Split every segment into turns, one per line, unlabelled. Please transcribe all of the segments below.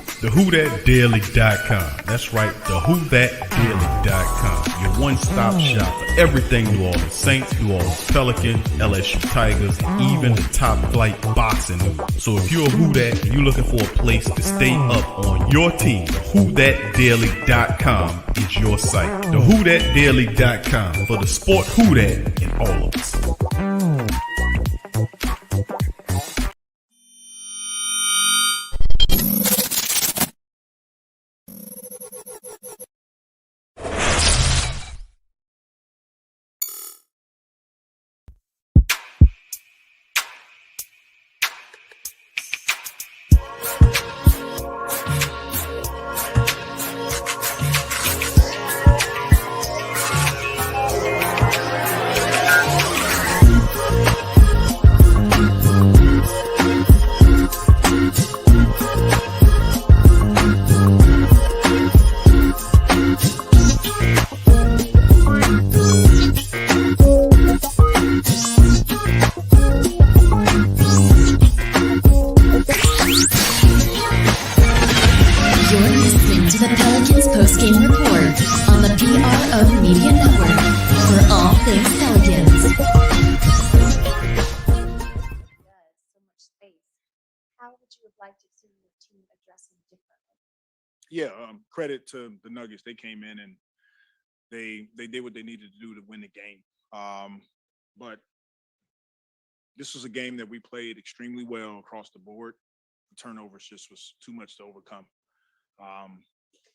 TheWhoThatDaily.com. That's right, TheWhoThatDaily.com. Your one-stop shop for everything New Orleans Saints, New Orleans Pelicans, LSU Tigers, even the top flight boxing news. So if you're a Who That and you're looking for a place to stay up on your team, TheWhoThatDaily.com is your site. TheWhoThatDaily.com for the sport Who That in all of us.
Credit to the Nuggets. They came in and they did what they needed to do to win the game. But this was a game that we played extremely well across the board. The turnovers just was too much to overcome.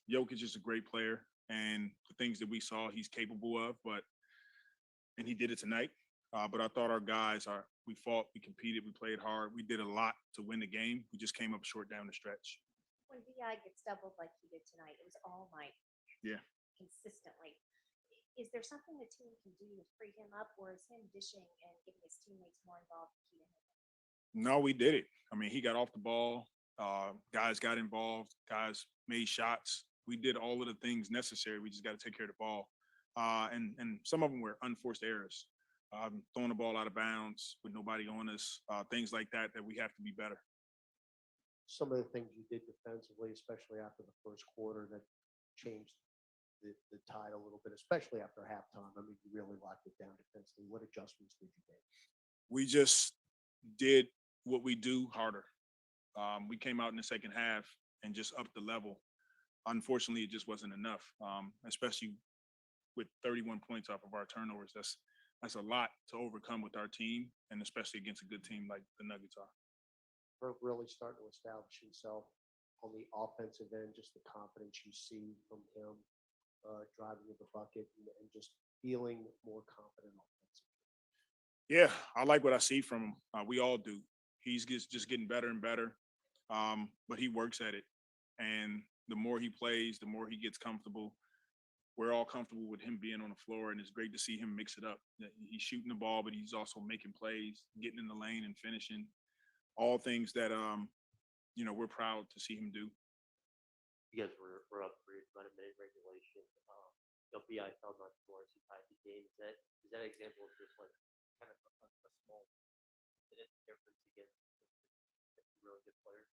Jokic is a great player, and the things that we saw he's capable of, and he did it tonight. But I thought our guys, we fought, we competed, we played hard. We did a lot to win the game. We just came up short down the stretch.
When VI gets doubled like he did tonight, it was all night.
Yeah.
Consistently. Is there something the team can do to free him up, or is him dishing and getting his teammates more involved key to him?
No, we did it. I mean, he got off the ball. Guys got involved. Guys made shots. We did all of the things necessary. We just got to take care of the ball. And some of them were unforced errors. Throwing the ball out of bounds with nobody on us, things like that we have to be better.
Some of the things you did defensively, especially after the first quarter, that changed the tide a little bit, especially after halftime. I mean, you really locked it down defensively. What adjustments did you make?
We just did what we do harder. We came out in the second half and just upped the level. Unfortunately, it just wasn't enough, especially with 31 points off of our turnovers. That's a lot to overcome with our team, and especially against a good team like the Nuggets are.
Really starting to establish himself on the offensive end, just the confidence you see from him driving to the bucket and just feeling more confident offensively.
Yeah, I like what I see from him. We all do. He's just getting better and better, but he works at it. And the more he plays, the more he gets comfortable. We're all comfortable with him being on the floor, and it's great to see him mix it up. He's shooting the ball, but he's also making plays, getting in the lane and finishing. All things that, we're proud to see him do.
You guys were up 3-minute regulation. BI fell on towards he tied the game. Is that an example of just like kind of a small difference against really good players?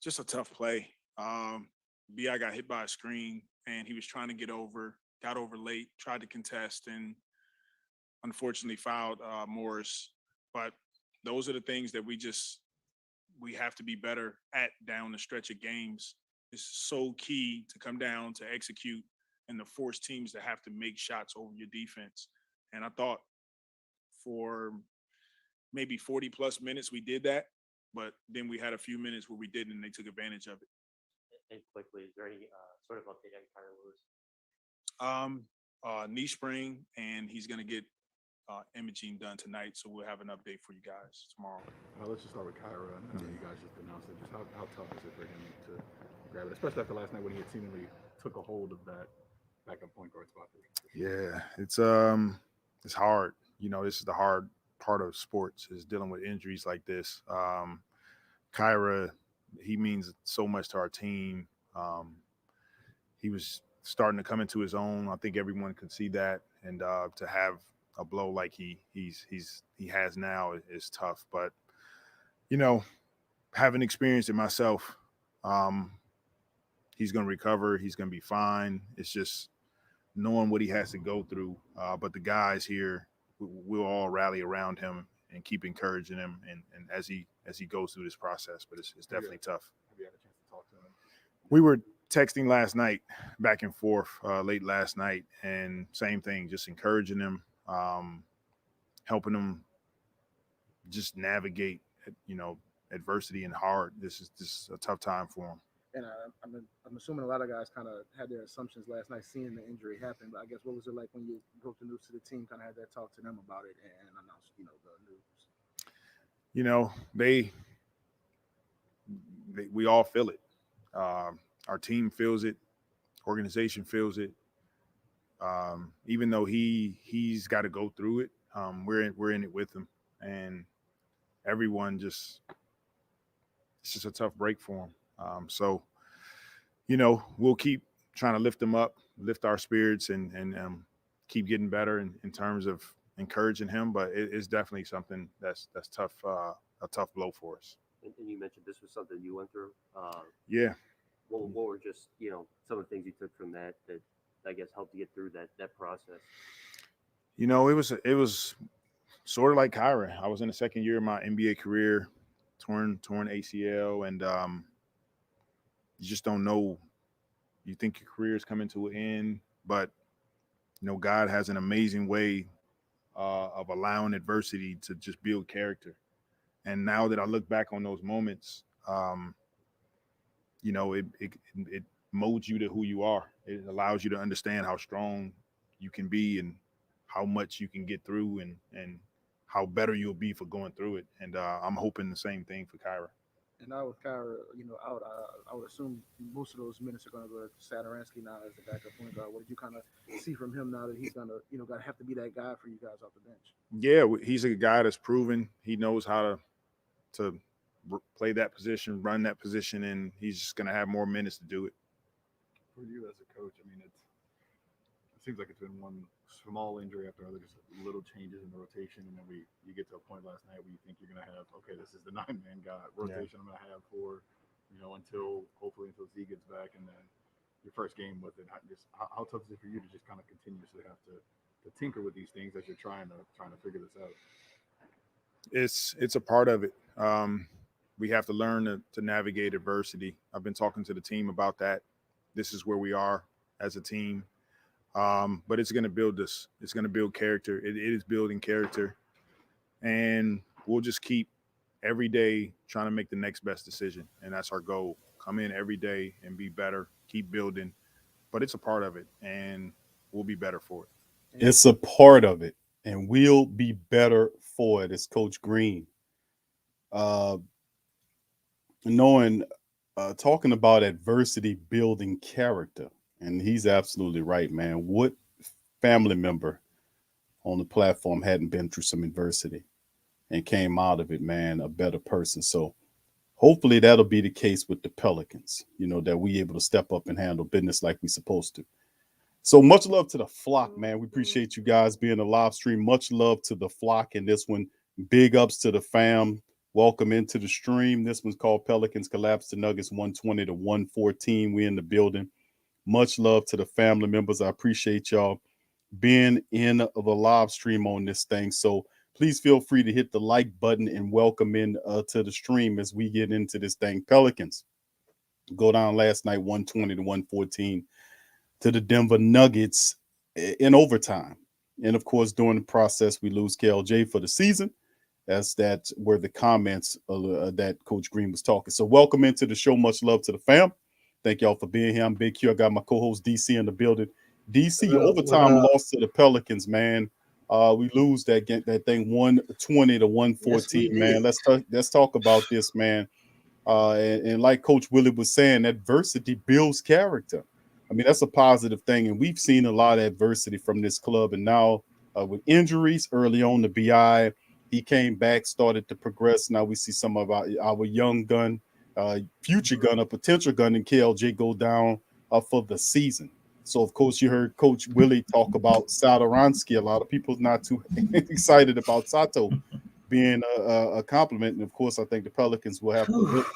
Just a tough play. BI got hit by a screen, and he was trying to got over late, tried to contest, and unfortunately fouled Morris. But those are the things that we have to be better at down the stretch of games. It's so key to come down to execute and to force teams to have to make shots over your defense. And I thought for maybe 40-plus minutes we did that, but then we had a few minutes where we didn't, and they took advantage of it.
And quickly, is there any sort of update on Kyra Lewis?
Knee sprain, and he's going to get imaging done tonight, so we'll have an update for you guys tomorrow.
Let's just start with Kyra. You guys just announced it. Just how tough is it for him to grab it, especially after last night when he had seemingly took a hold of that backup point guard spot?
Yeah, it's hard. This is the hard part of sports, is dealing with injuries like this. Kyra, he means so much to our team. He was starting to come into his own. I think everyone could see that, and to have a blow like he has now is tough. But having experienced it myself, He's going to recover. He's going to be fine. It's just knowing what he has to go through. But the guys here, we'll all rally around him and keep encouraging him and as he goes through this process. But it's definitely tough.
Have you had a chance to talk to him?
We were texting last night, back and forth, late last night, and same thing, just encouraging him, helping him just navigate, adversity and hard. This is a tough time for him.
And I'm assuming a lot of guys kind of had their assumptions last night, seeing the injury happen. But I guess, what was it like when you broke the news to the team, kind of had that talk to them about it and announced, the news?
We all feel it. Our team feels it. Organization feels it. Even though he's got to go through it, we're in it with him, and everyone it's just a tough break for him. So, we'll keep trying to lift him up, lift our spirits, and keep getting better in terms of encouraging him. But it's definitely something that's tough, a tough blow for us.
And you mentioned this was something you went through.
Yeah.
What were just, some of the things you took from that I guess helped you get through that process?
It was sort of like Kyra. I was in the second year of my NBA career, torn ACL, and you just don't know. You think your career is coming to an end, but God has an amazing way of allowing adversity to just build character. And now that I look back on those moments, it molds you to who you are. It allows you to understand how strong you can be and how much you can get through and how better you'll be for going through it. And I'm hoping the same thing for Kyra.
And now with Kyra, out, I would assume most of those minutes are going to go to Saturansky now as the backup point guard. What did you kind of see from him now that he's going to, got to have to be that guy for you guys off the bench?
Yeah, he's a guy that's proven. He knows how to play that position, run that position, and he's just going to have more minutes to do it.
For you as a coach, it seems like it's been one small injury after other, just little changes in the rotation, and then you get to a point last night where you think you're going to have, okay, this is the 9-man guy rotation I'm going to have for, until Z gets back, and then your first game with it. How tough is it for you to just kind of continuously have to tinker with these things as you're trying to figure this out?
It's a part of it. We have to learn to navigate adversity. I've been talking to the team about that. This is where we are as a team. But it's going to build this. It's going to build character. It is building character. And we'll just keep every day trying to make the next best decision. And that's our goal. Come in every day and be better, keep building. But it's a part of it, and we'll be better for it.
It's a part of it, and we'll be better for it, as Coach Green. Talking about adversity building character, and he's absolutely right, man. What family member on the platform hadn't been through some adversity and came out of it, man, a better person? So hopefully that'll be the case with the Pelicans, that we able to step up and handle business like we supposed to. So much love to the flock, man. We appreciate you guys being a live stream. Much love to the flock in this one. Big ups to the fam. Welcome into the stream. This one's called Pelicans Collapse the Nuggets 120-114. We in the building. Much love to the family members. I appreciate y'all being in the live stream on this thing. So please feel free to hit the like button and welcome in to the stream as we get into this thing. Pelicans go down last night 120-114 to the Denver Nuggets in overtime. And of course, during the process, we lose KLJ for the season. That's where the comments that Coach Green was talking. So welcome into the show. Much love to the fam. Thank y'all for being here. I'm Big Q. I got my co-host DC in the building. DC, overtime loss to the Pelicans, man. We lose that thing 120-114, man. Let's talk about this, man. And like Coach Willie was saying, adversity builds character. That's a positive thing, and we've seen a lot of adversity from this club. And now with injuries early on, the BI, he came back, started to progress. Now we see some of our young gun, future gun, a potential gun in KLJ go down for the season. So, of course, you heard Coach Willie talk about Saturansky. A lot of people not too excited about Sato being a compliment. And, of course, I think the Pelicans will have to look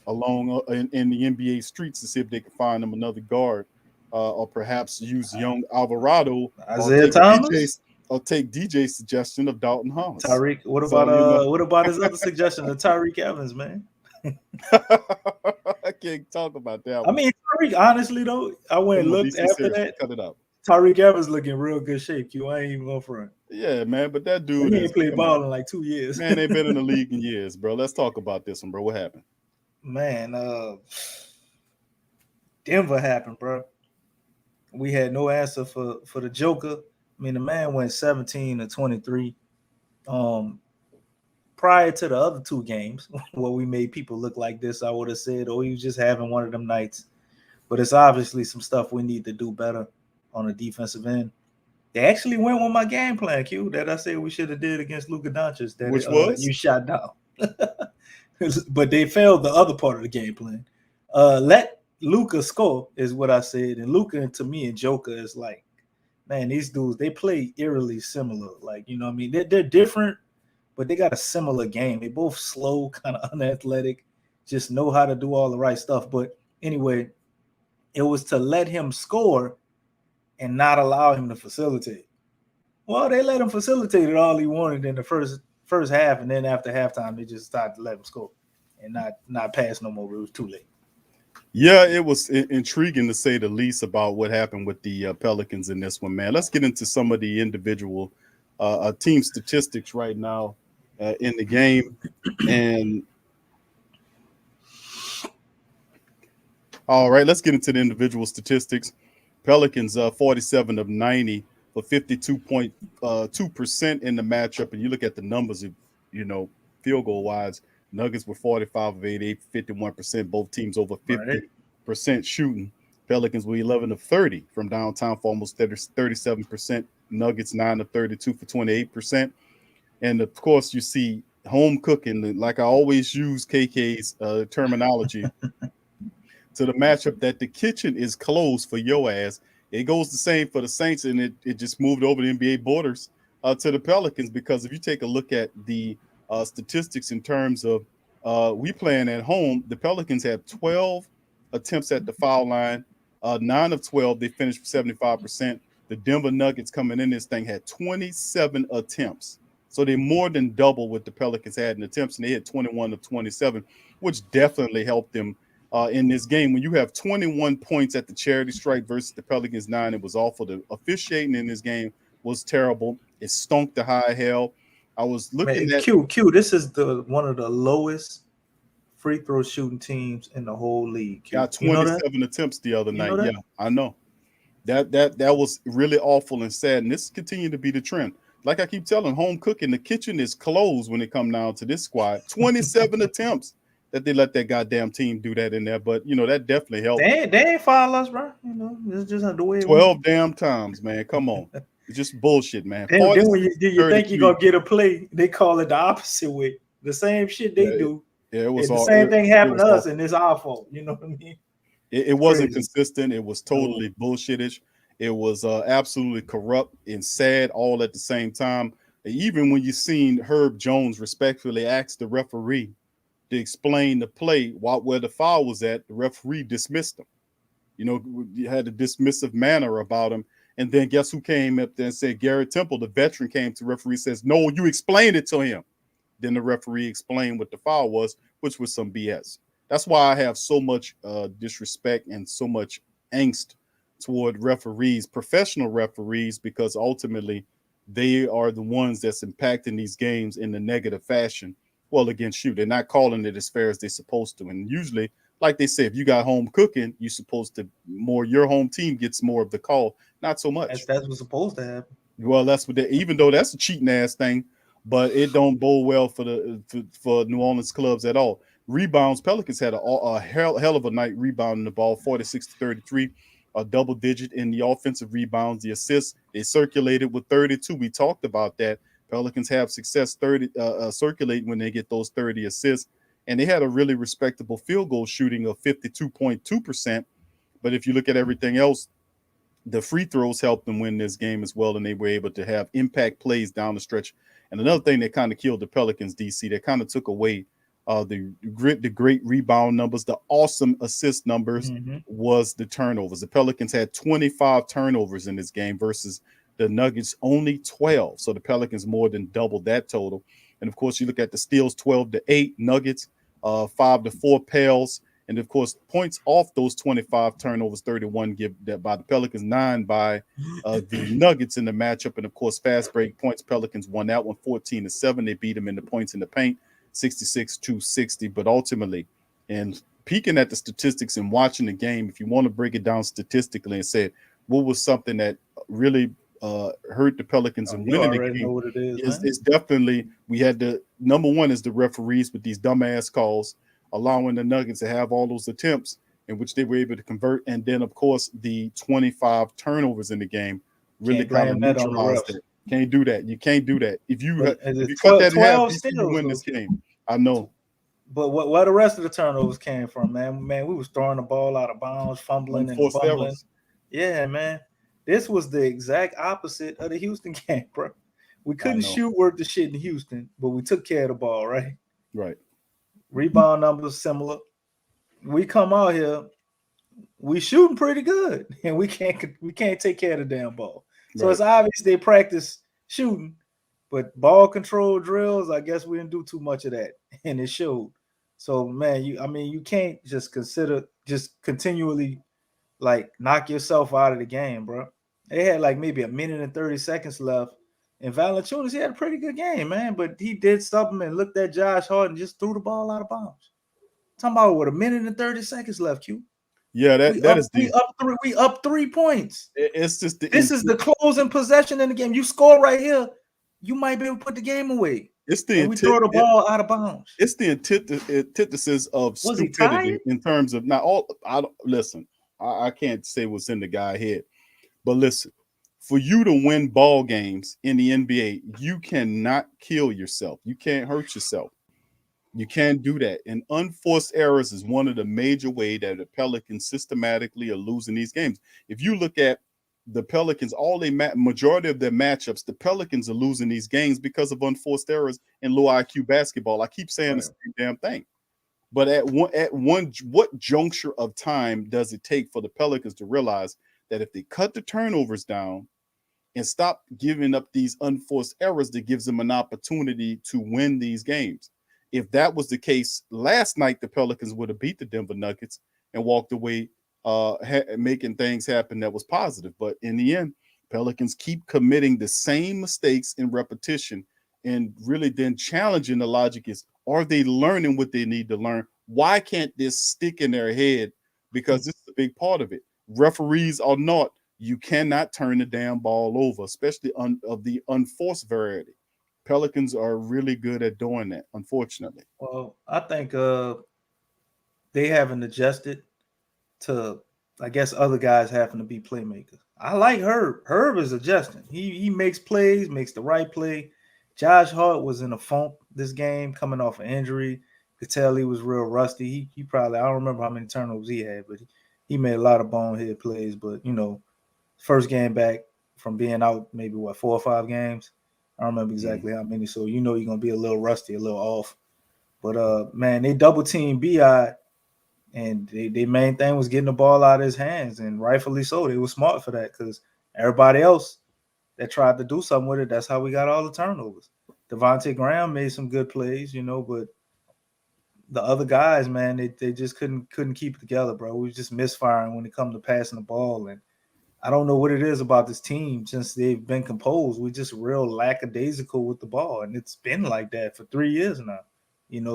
along in the NBA streets to see if they can find them another guard, or perhaps use young Alvarado,
Isaiah Thomas,
or take DJ's suggestion of Dalton Thomas.
Tyreek. What
So,
about what about his other suggestion of Tyreek Evans, man?
I can't talk about that one.
I mean, Tyreek, honestly though, I went and looked after that.
Cut it out.
Tyreek Evans looking real good shape, Q. I ain't even going front.
Yeah, man, but that dude
he ain't played ball in like 2 years.
Man, they've been in the league in years, bro. Let's talk about this one, bro. What happened?
Man, Denver happened, bro. We had no answer for the Joker. I mean, the man went 17-23. Prior to the other two games, where we made people look like this, I would have said, oh, he was just having one of them nights. But it's obviously some stuff we need to do better on the defensive end. They actually went with my game plan, Q, that I said we should have did against Luka Doncic. That
Which was?
You shot down. But they failed the other part of the game plan. Let Luka score is what I said. And Luka, to me, and Joker is like, man, these dudes, they play eerily similar. Like, you know what I mean? They're different, but they got a similar game. They both slow, kind of unathletic, just know how to do all the right stuff. But anyway, it was to let him score and not allow him to facilitate. Well, they let him facilitate it all he wanted in the first half, and then after halftime, they just started to let him score and not pass no more. It was too late.
Yeah, it was intriguing to say the least about what happened with the Pelicans in this one, man. Let's get into some of the individual team statistics right now in the game. And all right, let's get into the individual statistics. Pelicans 47 of 90 for 52.2% in the matchup. And you look at the numbers, you know, field goal wise, Nuggets were 45 of 88, 51%. Both teams over 50% shooting. Pelicans were 11 of 30 from downtown for almost 37%. Nuggets 9 of 32 for 28%. And of course, you see home cooking, like I always use KK's terminology. To the matchup that the kitchen is closed for your ass. It goes the same for the Saints, and it just moved over the NBA borders to the Pelicans, because if you take a look at the statistics in terms of we playing at home, the Pelicans have 12 attempts at the foul line, 9 of 12. They finished 75%. The Denver Nuggets coming in this thing had 27 attempts. So they more than double what the Pelicans had in attempts, and they had 21 of 27, which definitely helped them in this game. When you have 21 points at the charity stripe versus the Pelicans 9, it was awful. The officiating in this game was terrible. It stunk to high hell. I was looking at
Q. This is one of the lowest free throw shooting teams in the whole league. Q.
Got 27 attempts the other night. Yeah, I know. That was really awful and sad. And this continued to be the trend. Like I keep telling, home cooking, the kitchen is closed when it comes down to this squad. 27 attempts. That they let that goddamn team do that in there, but you know that definitely helped.
They ain't foul us, bro. You know, it's just the way.
12 damn times, man. Come on, it's just bullshit, man.
Then when you think you're gonna get a play, they call it the opposite way. The same shit they do.
Yeah, it was
the same thing happened to us, and it's our fault. You know what I mean?
It wasn't consistent. It was totally bullshittish. It was absolutely corrupt and sad all at the same time. Even when you seen Herb Jones respectfully ask the referee to explain the play where the foul was at, the referee dismissed him. You know, you had a dismissive manner about him. And then guess who came up there and said, Garrett Temple, the veteran, came to the referee, says, no, you explained it to him. Then the referee explained what the foul was, which was some BS. That's why I have so much disrespect and so much angst toward referees, professional referees, because ultimately they are the ones that's impacting these games in the negative fashion. Well, against you, they're not calling it as fair as they're supposed to. And usually, like they say, if you got home cooking, you're supposed to your home team gets more of the call. Not so much.
That's what's supposed to happen.
Well, that's what even though that's a cheating ass thing, but it don't bode well for New Orleans clubs at all. Rebounds, Pelicans had a hell of a night rebounding the ball, 46-33, a double digit in the offensive rebounds. The assists, they circulated with 32. We talked about that. Pelicans have success circulating when they get those 30 assists. And they had a really respectable field goal shooting of 52.2%. But if you look at everything else, the free throws helped them win this game as well, and they were able to have impact plays down the stretch. And another thing that kind of killed the Pelicans, DC, they kind of took away the great rebound numbers, the awesome assist numbers
Mm-hmm.
was the turnovers. The Pelicans had 25 turnovers in this game versus the Nuggets only 12. So the Pelicans more than doubled that total. And of course, you look at the steals, 12-8 Nuggets, 5-4 Pels, and of course, points off those 25 turnovers, 31 give that by the Pelicans, 9 by the Nuggets in the matchup. And of course, fast break points, Pelicans won that one 14-7. They beat them in the points in the paint, 66-60. But ultimately, and peeking at the statistics and watching the game, if you want to break it down statistically and say what was something that really hurt the Pelicans and
You
winning the
already
game,
know what it is, man.
it's definitely, we had the number one is the referees with these dumbass calls, allowing the Nuggets to have all those attempts in which they were able to convert. And then, of course, the 25 turnovers in the game really
Can't blame
kind of
that on the
neutralized
refs.
it. Can't do that. You can't do that. If you
But
if
it's
you cut that in half,
12
you see you
steals,
win
though,
this
Q.
game. I know.
But where the rest of the turnovers came from, man? Man, we was throwing the ball out of bounds, fumbling and
Unforced
fumbling.
errors.
Yeah, man. This was the exact opposite of the Houston game, bro. We couldn't
know.
shoot worth the shit in Houston, but we took care of the ball, right?
Right.
Rebound numbers similar. We come out here, we shooting pretty good, and we can't take care of the damn ball. So
Right.
it's obvious they practice shooting, but ball control drills, I guess we didn't do too much of that, and it showed. So man, you can't just continually like knock yourself out of the game, bro. They had like maybe a minute and 30 seconds left. And Valanciunas, he had a pretty good game, man. But he did something and looked at Josh Hart and just threw the ball out of bounds. Talking about with a minute and 30 seconds left, Q.
Yeah,
We up 3 points.
It's just
This is the closing possession in the game. You score right here, you might be able to put the game away.
It's the
and we throw the ball out of bounds.
It's the antithesis of
Was he
stupidity
tired?
in terms of not all. I don't listen. I can't say what's in the guy's head, but listen. For you to win ball games in the NBA, you cannot kill yourself. You can't hurt yourself. You can't do that. And unforced errors is one of the major ways that the Pelicans systematically are losing these games. If you look at the Pelicans, majority of their matchups, the Pelicans are losing these games because of unforced errors and low IQ basketball. I keep saying the same damn thing. But what juncture of time does it take for the Pelicans to realize that if they cut the turnovers down and stop giving up these unforced errors, that gives them an opportunity to win these games? If that was the case last night, the Pelicans would have beat the Denver Nuggets and walked away making things happen that was positive. But in the end, Pelicans keep committing the same mistakes in repetition, and really then challenging the logic is, are they learning what they need to learn? Why can't this stick in their head? Because this is a big part of it. Referees or not, you cannot turn the damn ball over, especially of the unforced variety. Pelicans are really good at doing that, unfortunately.
Well, I think they haven't adjusted to, I guess, other guys having to be playmakers. I like Herb. Herb is adjusting. He makes plays, makes the right play. Josh Hart was in a funk this game, coming off an injury. Could tell he was real rusty. He probably, I don't remember how many turnovers he had, but he made a lot of bonehead plays. But first game back from being out, maybe 4 or 5 games. I don't remember exactly how many. So you're gonna be a little rusty, a little off. But man, they double team BI, and their main thing was getting the ball out of his hands, and rightfully so. They were smart for that, because everybody else that tried to do something with it, that's how we got all the turnovers. Devontae Graham made some good plays, but the other guys, man, they just couldn't keep it together, bro. We was just misfiring when it comes to passing the ball. And I don't know what it is about this team since they've been composed. We're just real lackadaisical with the ball, and it's been like that for 3 years now.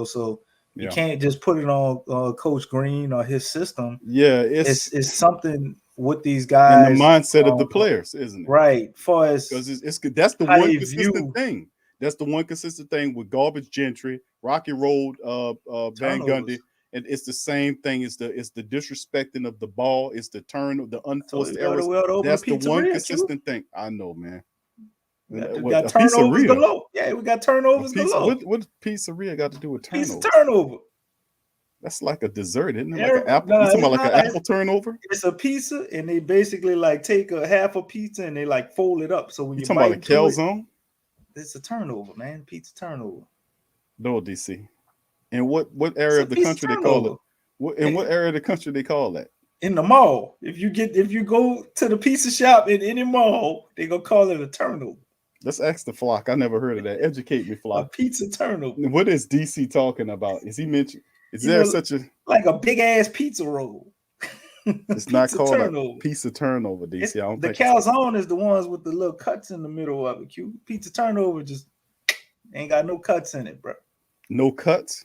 So you can't just put it on Coach Green or his system.
Yeah,
it's something with these guys
and the mindset of the players, isn't it?
Right. Far as
because that's the one consistent thing. That's the one consistent thing with Garbage Gentry, Rocky Road, Van Gundy. And it's the same thing. It's the disrespecting of the ball. It's the unforced errors. That's the one consistent thing. I know, man.
We got turnovers galore. Yeah, we got turnovers galore.
What pizzeria got to do with turnovers?
Piece of turnover.
That's like a dessert, isn't it? Like an apple. You talking about like an apple turnover?
It's a pizza, and they basically like take a half a pizza and they like fold it up. So when you
talking about a calzone,
it's a turnover, man. Pizza turnover.
No, DC. And what area
It's
of the
a piece
country they call it?
turnover.
In what area of the country they call that?
In the mall. If you go to the pizza shop in any mall, they gonna call it a turnover.
Let's ask the Flock. I never heard of that. Educate me,
A
Flock.
pizza turnover.
What is DC talking about? Is he mentioned? Is
You
there
know,
such a?
like a big ass pizza roll?
It's not
Pizza
called
turnover.
a piece of turnover, DC.
It's,
I don't
the
think. It's,
calzone is the ones with the little cuts in the middle of it. Q. Pizza turnover just ain't got no cuts in it, bro.
no cuts.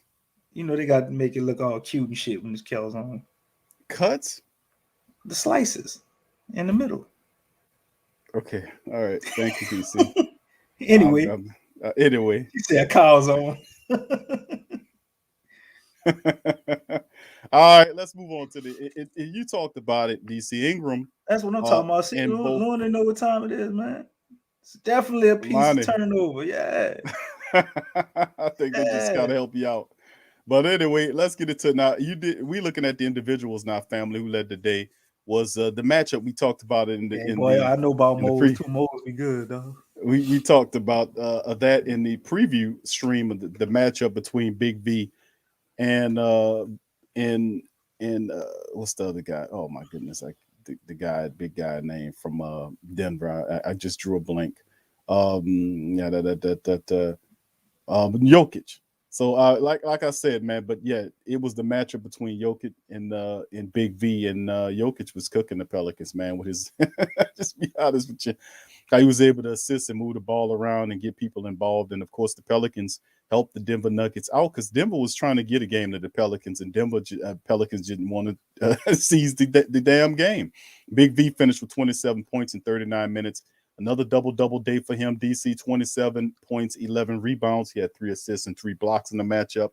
You know they got to make it look all cute and shit when it's calzone.
Cuts.
The slices in the middle.
Okay. All right. Thank you, DC.
Anyway,
Anyway.
you said calzone.
All right, let's move on to you talked about it, DC Ingram.
That's what I'm talking about. See,
and both
Luna know what time it is, man. It's definitely a piece
Lonnie.
of turnover. Yeah.
I think they just gotta help you out. But anyway, let's get into it now. We looking at the individuals now, family who led the day was the matchup we talked about it in the
I know about Moles. 2 Moles be good, though.
We talked about that in the preview stream of the matchup between Big V and what's the other guy? Oh my goodness, the guy, big guy name from Denver. I just drew a blank. Jokic. So like I said, man, but yeah, it was the matchup between Jokic and Big V, and Jokic was cooking the Pelicans, man, with his just be honest with you. How he was able to assist and move the ball around and get people involved. And of course, the Pelicans helped the Denver Nuggets out because Denver was trying to get a game to the Pelicans, and Denver Pelicans didn't want to seize the damn game. Big V finished with 27 points in 39 minutes. Another double day for him. DC 27 points, 11 rebounds. He had 3 assists and 3 blocks in the matchup.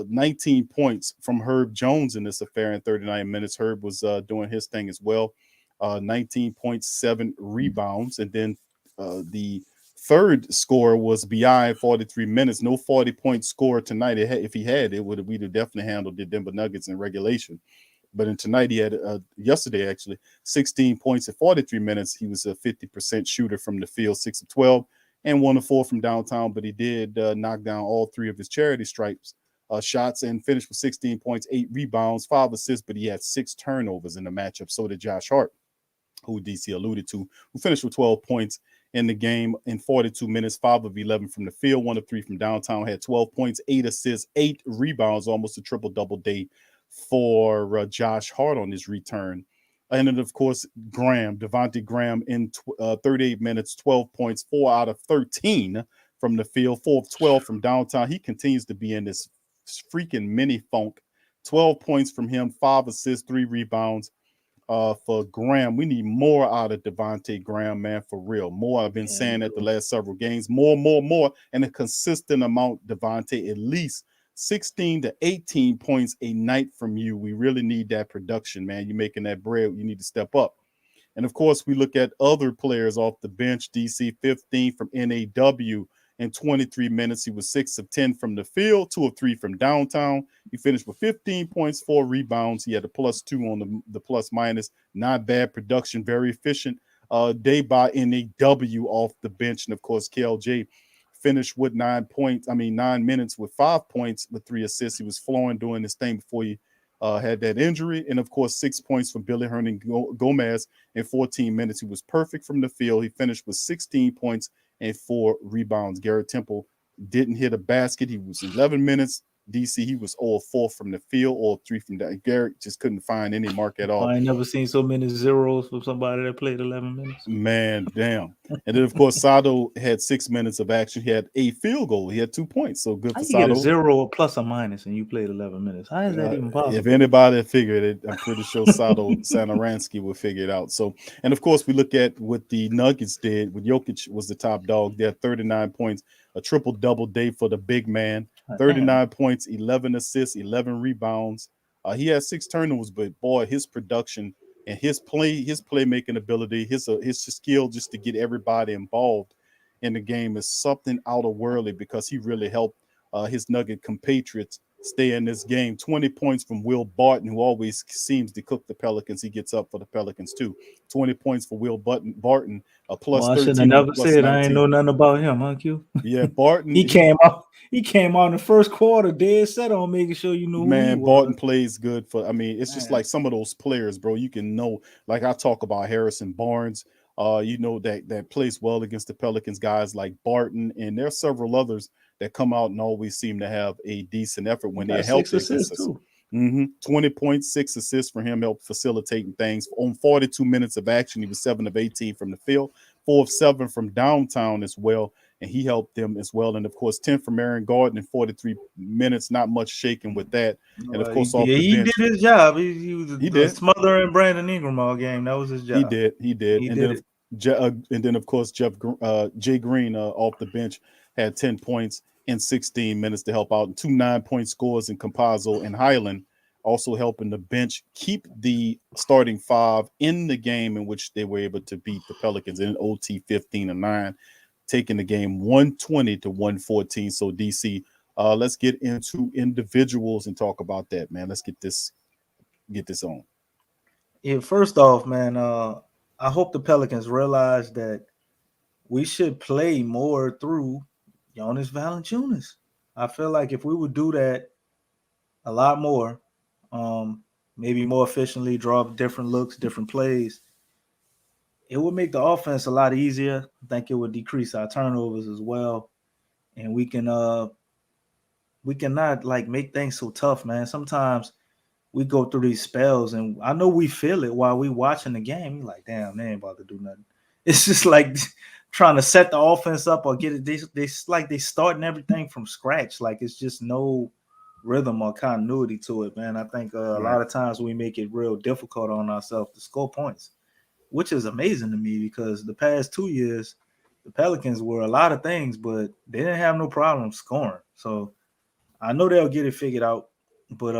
19 points from Herb Jones in this affair in 39 minutes. Herb was doing his thing as well. 19.7 rebounds. And then the third score was BI 43 minutes. No 40-point score tonight. If he had, we'd have definitely handled the Denver Nuggets in regulation. But in tonight, he had yesterday actually 16 points in 43 minutes. He was a 50% shooter from the field, 6 of 12, and 1 of 4 from downtown. But he did knock down all 3 of his charity stripes shots and finished with 16 points, 8 rebounds, 5 assists. But he had 6 turnovers in the matchup. So did Josh Hart, who DC alluded to, who finished with 12 points in the game in 42 minutes, 5 of 11 from the field, 1 of 3 from downtown, had 12 points, 8 assists, 8 rebounds, almost a triple-double day for Josh Hart on his return. And then, of course, Devontae Graham in 38 minutes, 12 points, 4 out of 13 from the field, 4 of 12 from downtown. He continues to be in this freaking mini funk. 12 points from him, 5 assists, 3 rebounds. For Graham, we need more out of Devontae Graham, man, for real. More. I've been saying that the last several games. More, and a consistent amount, Devontae, at least 16 to 18 points a night from you. We really need that production, man. You're making that bread. You need to step up. And of course, we look at other players off the bench. DC 15 from NAW in 23 minutes. He was 6 of 10 from the field, 2 of 3 from downtown. He finished with 15 points, 4 rebounds. He had a +2 on the plus minus. Not bad production, very efficient day by NAW off the bench. And of course, KLJ finished with 9 minutes with 5 points with 3 assists. He was flowing, doing his thing before he had that injury. And of course, 6 points from Billy Hernan Gomez in 14 minutes. He was perfect from the field. He finished with 16 points and 4 rebounds. Garrett Temple didn't hit a basket. He was 11 minutes. DC, he was all 4 from the field, all 3 from that. Garrett just couldn't find any mark at all.
I ain't never seen so many zeros from somebody that played 11 minutes.
Man, damn. And then, of course, Sado had 6 minutes of action. He had a field goal. He had 2 points. So good for Sado.
You get a 0 or plus or minus and you played 11 minutes. How is that even possible?
If anybody figured it, I'm pretty sure Sado Sanaransky will figure it out. So, and of course, we look at what the Nuggets did. With Jokic was the top dog. They had 39 points, a triple-double day for the big man. 39 points, 11 assists, 11 rebounds. He had 6 turnovers, but boy, his production and his playmaking ability, his skill just to get everybody involved in the game is something out of worldly, because he really helped his Nugget compatriots stay in this game. 20 points from Will Barton, who always seems to cook the Pelicans. He gets up for the Pelicans too. 20 points for Will Barton, a plus
Well, I should
13
have
and a
never
plus
said I ain't
19.
know nothing about him, huh, Q?
Yeah, Barton.
He came out in the first quarter, dead set on making sure you knew who he
Man,
was.
Barton plays good for. I mean, it's just
Man.
like some of those players, bro. You can know, like I talk about Harrison Barnes. You know that plays well against the Pelicans, guys like Barton, and there are several others that come out and always seem to have a decent effort when they're
Got 6
healthy.
assists too.
20 points, 6 assists for him, helped facilitating things. On 42 minutes of action, he was 7 of 18 from the field, 4 of 7 from downtown as well, and he helped them as well. And of course, 10 from Aaron Gordon in 43 minutes, not much shaking with that. And of course, off the
he
bench,
did his job. He was
he did.
smothering Brandon Ingram all game. That was his job.
He did.
He
And
did
then of course, Jay Green off the bench had 10 points in 16 minutes to help out, and 2 9-point scores in Campazzo and Highland, also helping the bench keep the starting 5 in the game in which they were able to beat the Pelicans in OT 15-9, taking the game 120 to 114. So DC, let's get into individuals and talk about that, man. Let's get this on.
Yeah, first off, man, I hope the Pelicans realize that we should play more through Jonas Valanciunas. I feel like if we would do that a lot more, maybe more efficiently, draw up different looks, different plays, it would make the offense a lot easier. I think it would decrease our turnovers as well, and we cannot like make things so tough, man. Sometimes we go through these spells, and I know we feel it while we watching the game. You're like, damn, they ain't about to do nothing. It's just like trying to set the offense up or get it. They like they starting everything from scratch. Like it's just no rhythm or continuity to it, man. I think a lot of times we make it real difficult on ourselves to score points, which is amazing to me because the past 2 years, the Pelicans were a lot of things, but they didn't have no problem scoring. So I know they'll get it figured out. But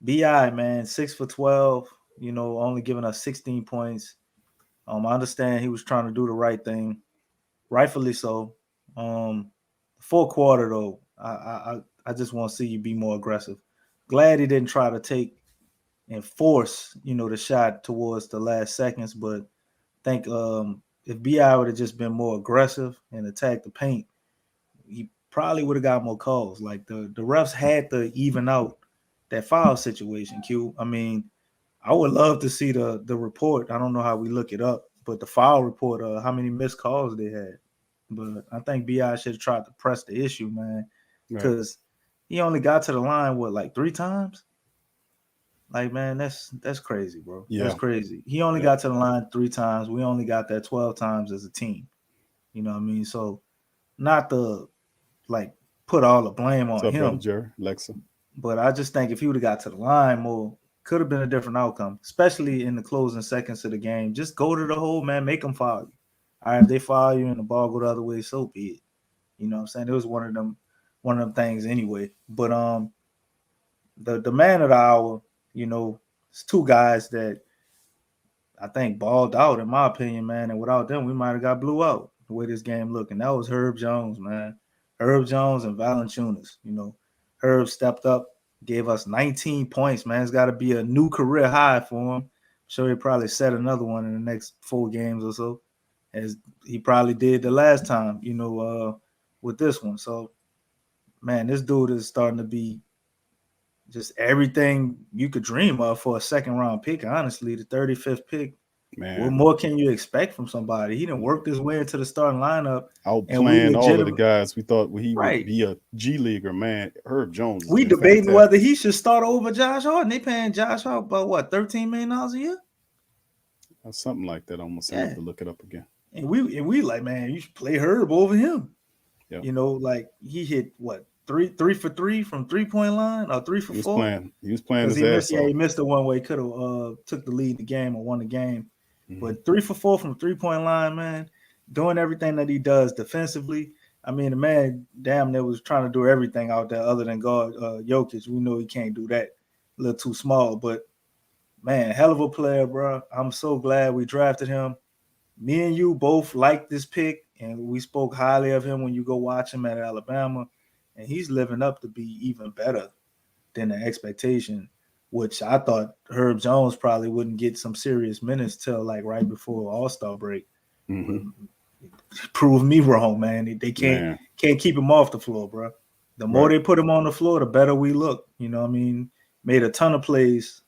BI, man, 6 for 12, only giving us 16 points. I understand he was trying to do the right thing, rightfully so. Full quarter though, I just want to see you be more aggressive. Glad he didn't try to take and force, the shot towards the last seconds, but I think if BI would have just been more aggressive and attacked the paint, he probably would have got more calls. Like the refs had to even out that foul situation, Q. I mean, I would love to see the report. I don't know how we look it up, but the foul report, how many missed calls they had. But I think BI should have tried to press the issue, man, because he only got to the line, like 3 times? Like, man, that's crazy, bro.
Yeah.
That's crazy. He only got to the line 3 times. We only got that 12 times as a team. You know what I mean? So not to, like, put all the blame on
What's up,
him.
brother Jerry, Alexa?
But I just think if he would have got to the line more, could have been a different outcome, especially in the closing seconds of the game. Just go to the hole, man. Make them foul you. All right, if they foul you and the ball go the other way, so be it. You know what I'm saying? It was one of them things anyway. But the man of the hour, it's 2 guys that I think balled out, in my opinion, man. And without them, we might have got blew out the way this game looked. And that was Herb Jones, man. Herb Jones and Valanciunas. Herb stepped up, gave us 19 points, man. It's got to be a new career high for him. I'm sure he probably set another one in the next 4 games or so, as he probably did the last time, with this one. So, man, this dude is starting to be just everything you could dream of for a second-round pick, honestly, the 35th pick.
Man,
what more can you expect from somebody? He didn't work his way into the starting lineup.
Outplaying all of the guys. We thought he would be a G leaguer, man. Herb Jones.
We debating whether he should start over Josh Hart. They paying Josh Hart about what, $13 million a year?
Something like that. Almost have to look it up again.
And we like, man, you should play Herb over him.
Yeah.
Like he hit what, 3 for 3 from 3-point line, or 3 for 4.
He was playing his ass off.
He missed the one way. Could have took the lead in the game or won the game. But 3 for 4 from 3-point line, man, doing everything that he does defensively. I mean, the man damn near was trying to do everything out there other than guard Jokic. We know he can't do that. A little too small, but man, hell of a player, bro. I'm so glad we drafted him. Me and you both liked this pick, and we spoke highly of him when you go watch him at Alabama. and he's living up to be even better than the expectation, which I thought Herb Jones probably wouldn't get some serious minutes till like right before All-Star break.
Mhm.
Prove me wrong, man. They
Man.
can't keep him off the floor, bro. The more
Right.
they put him on the floor, the better we look. You know what I mean? Made a ton of plays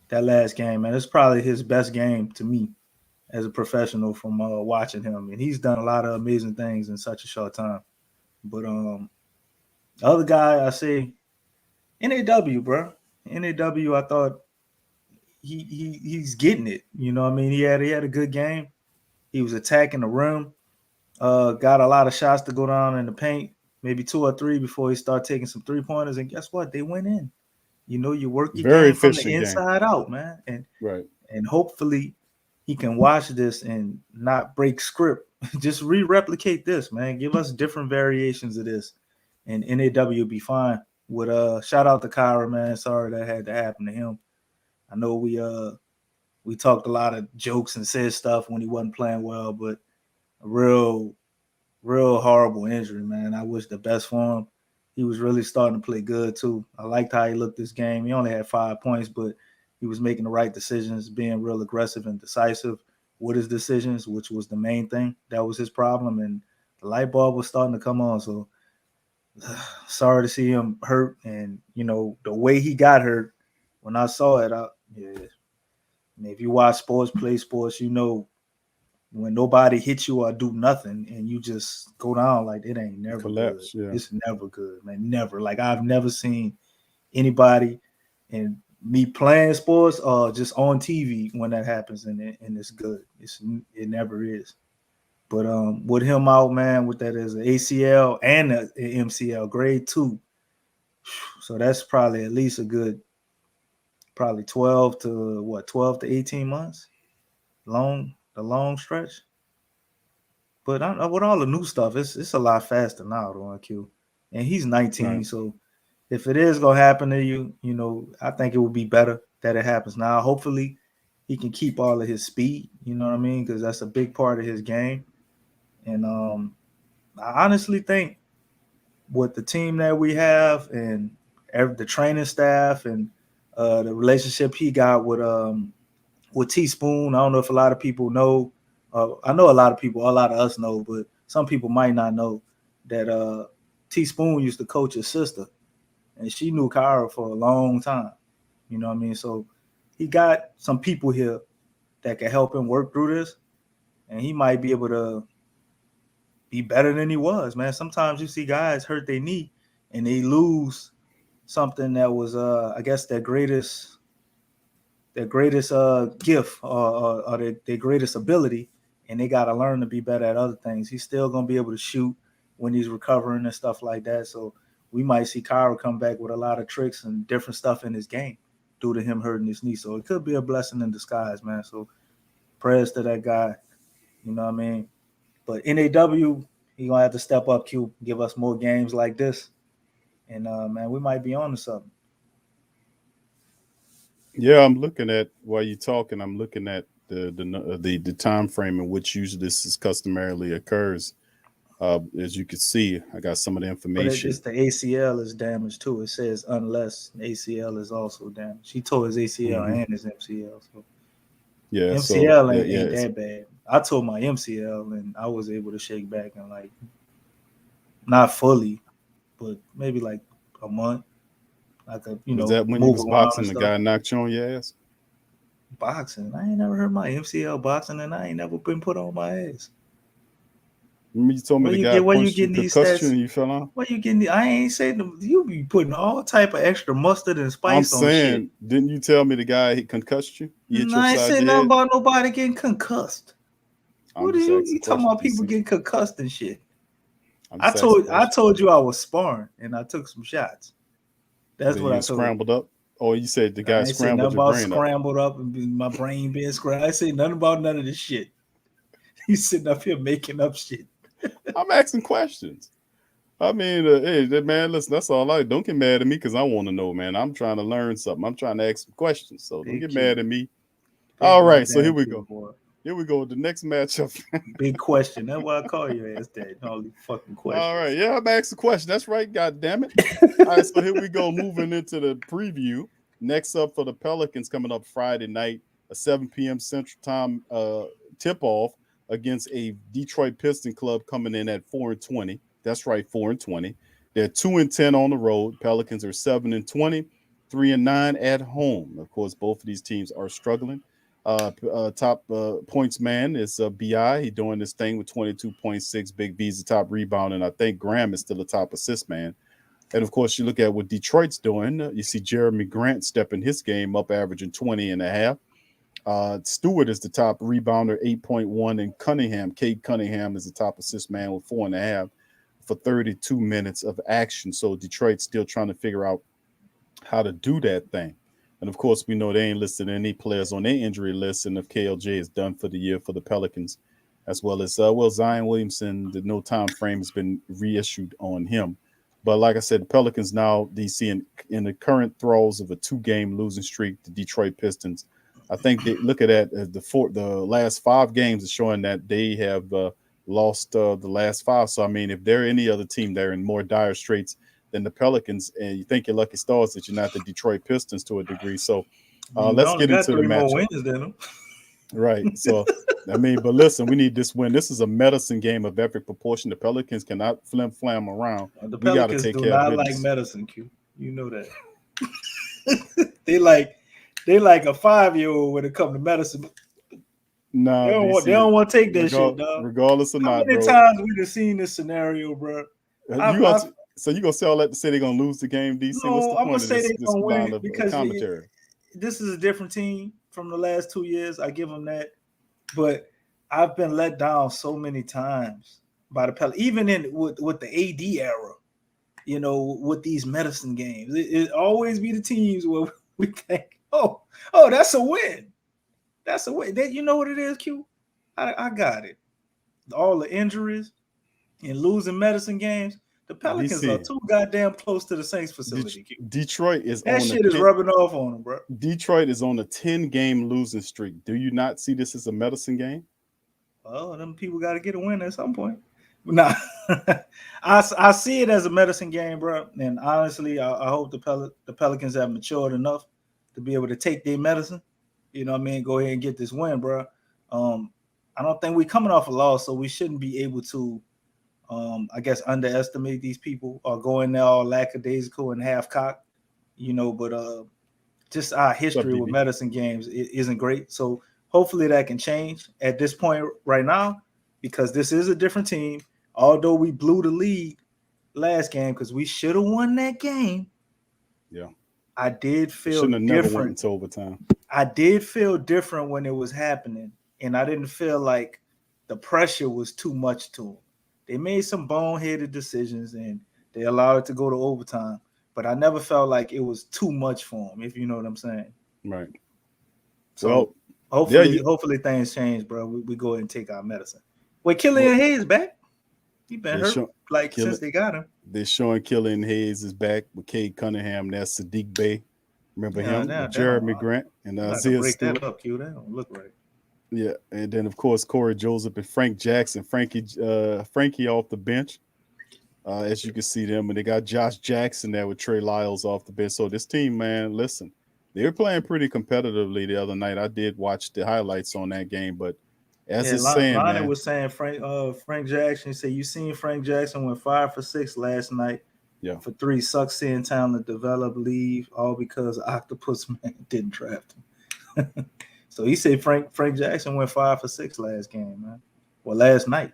that last game, man. It's probably his best game to me as a professional from watching him. And he's done a lot of amazing things in such a short time. But the other guy, I say NAW, bro. NAW, I thought he's getting it. You know what I mean? He had a good game. He was attacking the rim. Got a lot of shots to go down in the paint, maybe 2 or 3 before he started taking some 3-pointers. And guess what? They went in. You know, you work your
Very
game from the
efficient game.
inside out, man.
Right.
And hopefully he can watch this and not break script. Just replicate this, man. Give us different variations of this. And NAW will be fine. With shout out to Kyra, man. Sorry that had to happen to him. I know we talked a lot of jokes and said stuff when he wasn't playing well, but a real horrible injury, man. I wish the best for him. He was really starting to play good too. I liked how he looked this game. He only had 5 points, but he was making the right decisions, being real aggressive and decisive with his decisions, which was the main thing. That was his problem, and the light bulb was starting to come on. So sorry to see him hurt, and you know the way he got hurt. When I saw it, yeah. I mean, if you watch sports, play sports, you know when nobody hits you or do nothing and you just go down, like it ain't never
Collapse,
good.
yeah.
It's never good, man. Never. Like I've never seen anybody in me playing sports or just on TV when that happens and it's good. It never is. But with him out, man, with that as an ACL and an MCL grade 2. So that's probably at least a good probably 12 to 18 months. The long stretch. But with all the new stuff, it's a lot faster now, though, IQ. And he's 19,
Right.
so if it is gonna happen to you, you know, I think it would be better that it happens now. Hopefully, he can keep all of his speed. You know what I mean? Because that's a big part of his game. And I honestly think with the team that we have and the training staff and the relationship he got with Teaspoon. I don't know if a lot of people know. I know a lot of us know, but some people might not know that Teaspoon used to coach his sister, and she knew Kyra for a long time. You know what I mean? So he got some people here that can help him work through this, and he might be able to be better than he was, man. Sometimes you see guys hurt their knee and they lose something that was, I guess, their greatest gift or their greatest ability, and they got to learn to be better at other things. He's still going to be able to shoot when he's recovering and stuff like that. So we might see Kyra come back with a lot of tricks and different stuff in his game due to him hurting his knee. So it could be a blessing in disguise, man. So prayers to that guy. You know what I mean? But NAW, he going to have to step up, Q, give us more games like this. And, man, we might be on to something.
Yeah, I'm looking at while you're talking. I'm looking at the time frame in which usually this is customarily occurs. As you can see, I got some of the
But
information.
it's the ACL is damaged too. It says unless the ACL is also damaged. He tore his ACL
Mhm.
and his MCL. So
Yeah,
MCL
so
ain't that bad. I tore my MCL and I was able to shake back in like not fully, but maybe like a month. I could,
was that when you
move
was
around
boxing
and
the
stuff.
guy knocked you on your ass?
Boxing. I ain't never heard my MCL boxing, and I ain't never been put on my ass.
Remember you told me the guy
Where you
punched you,
getting these
concussed you,
stats?
and you fell on?
Where you getting? I ain't saying you be putting all type of extra mustard and
I'm
spice on shit.
saying, didn't you tell me the guy he concussed you? He hit you
I ain't
upside
saying
your
nothing
head?
about nobody getting concussed.
I'm
What are
just
you
asking
talking about?
questions.
People getting concussed and shit.
I'm
I
just asking
told
questions.
you I was sparring and I took some shots. That's
Then
what I
you
told you.
scrambled up, or you said the
I
guy
ain't say
scrambled
nothing
your
about
brain up.
scrambled up and my brain being scrambled. I ain't say nothing about none of this shit. He's sitting up here making up shit.
I'm asking questions. I mean, hey, man, listen, that's all I. Don't get mad at me because I want to know, man. I'm trying to learn something. I'm trying to ask some questions, so don't
Big
get
Q.
mad at me.
Big
All right, so here
goddamn
we
Q,
go.
boy.
Here we go. The next matchup.
Big question. That's why I call your ass that. All these fucking questions.
All right. Yeah, I'm asking a question. That's right. God damn it. All right. So here we go. Moving into the preview. Next up for the Pelicans coming up Friday night, a 7 p.m. Central Time tip-off against a Detroit Piston club coming in at 4-20. That's right, 4-20. They're 2-10 on the road. Pelicans are 7-20, 3-9 at home. Of course, both of these teams are struggling. Top points man is BI. He's doing this thing with 22.6. Big B's the top rebound, and I think Graham is still the top assist man. And of course, you look at what Detroit's doing. You see Jeremy Grant stepping his game up, averaging 20.5. Stewart is the top rebounder, 8.1, and Cunningham, Cade Cunningham, is the top assist man with 4.5 for 32 minutes of action. So Detroit's still trying to figure out how to do that thing. And of course, we know they ain't listed any players on their injury list, and if KLJ is done for the year for the Pelicans, as well as Zion Williamson, the no time frame has been reissued on him. But like I said, the Pelicans now, DC, in the current throes of a 2-game losing streak, the Detroit Pistons. I think they look at that as the last 5 games is showing that they have lost the last 5. So, I mean, if there are any other team that are in more dire straits than the Pelicans, and you think you're lucky stars that you're not the Detroit Pistons to a degree. So let's get into the matchup.
More wins than them.
Right. So, I mean, but listen, we need this win. This is a medicine game of epic proportion. The Pelicans cannot flam around.
The
We got to
Pelicans
take
do
care
not
of
like
business.
medicine, Q. You know that. they like a 5-year-old when it comes to medicine.
No,
They don't want to take that shit, dog.
Regardless or
How
not,
many
bro.
times we have seen this scenario, bro?
So you gonna say all that to say they're gonna lose the game, DC?
No,
What's the
I'm
point
gonna
of
say
this
they're gonna
round
win
of
because
commentary?
this is a different team from the last 2 years. I give them that, but I've been let down so many times by the Pelicans, even with the AD era. You know, with these medicine games, it always be the teams where we think, oh, that's a win. That's a win. You know what it is, Q? I got it. All the injuries and losing medicine games. The Pelicans
DC.
are too goddamn close to the Saints facility.
Detroit is
That
on
shit is rubbing off on them, bro.
Detroit is on a 10-game losing streak. Do you not see this as a medicine game?
Well, them people got to get a win at some point. Nah, I see it as a medicine game, bro. And honestly, I hope the Pelicans have matured enough to be able to take their medicine. You know what I mean? Go ahead and get this win, bro. I don't think we're coming off a loss, so we shouldn't be able to, I guess, underestimate these people or go in there all lackadaisical and half-cocked, you know, but just our history with medicine games isn't great. So hopefully that can change at this point right now, because this is a different team. Although we blew the lead last game because we should have won that game.
Yeah.
I did feel
shouldn't have
different.
never went into overtime.
I did feel different when it was happening, and I didn't feel like the pressure was too much to them. They made some boneheaded decisions, and they allowed it to go to overtime, but I never felt like it was too much for them, if you know what I'm saying.
Right.
So hopefully things change, bro. We go ahead and take our medicine. Wait, Killian Hayes back? He been hurt since they got him.
They're showing Killian Hayes is back with Cade Cunningham. That's Sadiq Bey. Remember him? Jeremy Grant and Isaiah Stewart.
That up, Q. That don't look right.
Yeah, and then of course Corey Joseph and Frank Jackson. Frankie off the bench. As you can see them, and they got Josh Jackson there with Trey Lyles off the bench. So this team, man, listen, they were playing pretty competitively the other night. I did watch the highlights on that game, but
Lonnie was saying Frank Jackson. He said you seen Frank Jackson went 5 for 6 last night.
Yeah,
for 3 sucks seeing talent develop, leave, all because Octopus Man didn't draft him. So he said Frank Jackson went 5 for 6 last game, man. Well, last night.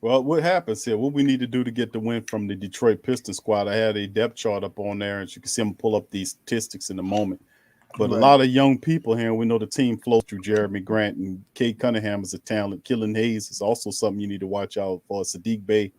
Well, what happens here? What we need to do to get the win from the Detroit Pistons squad? I had a depth chart up on there, and you can see them pull up these statistics in a moment. But a lot of young people here, and we know the team flows through Jeremy Grant, and Cade Cunningham is a talent. Killian Hayes is also something you need to watch out for. Sadiq Bey.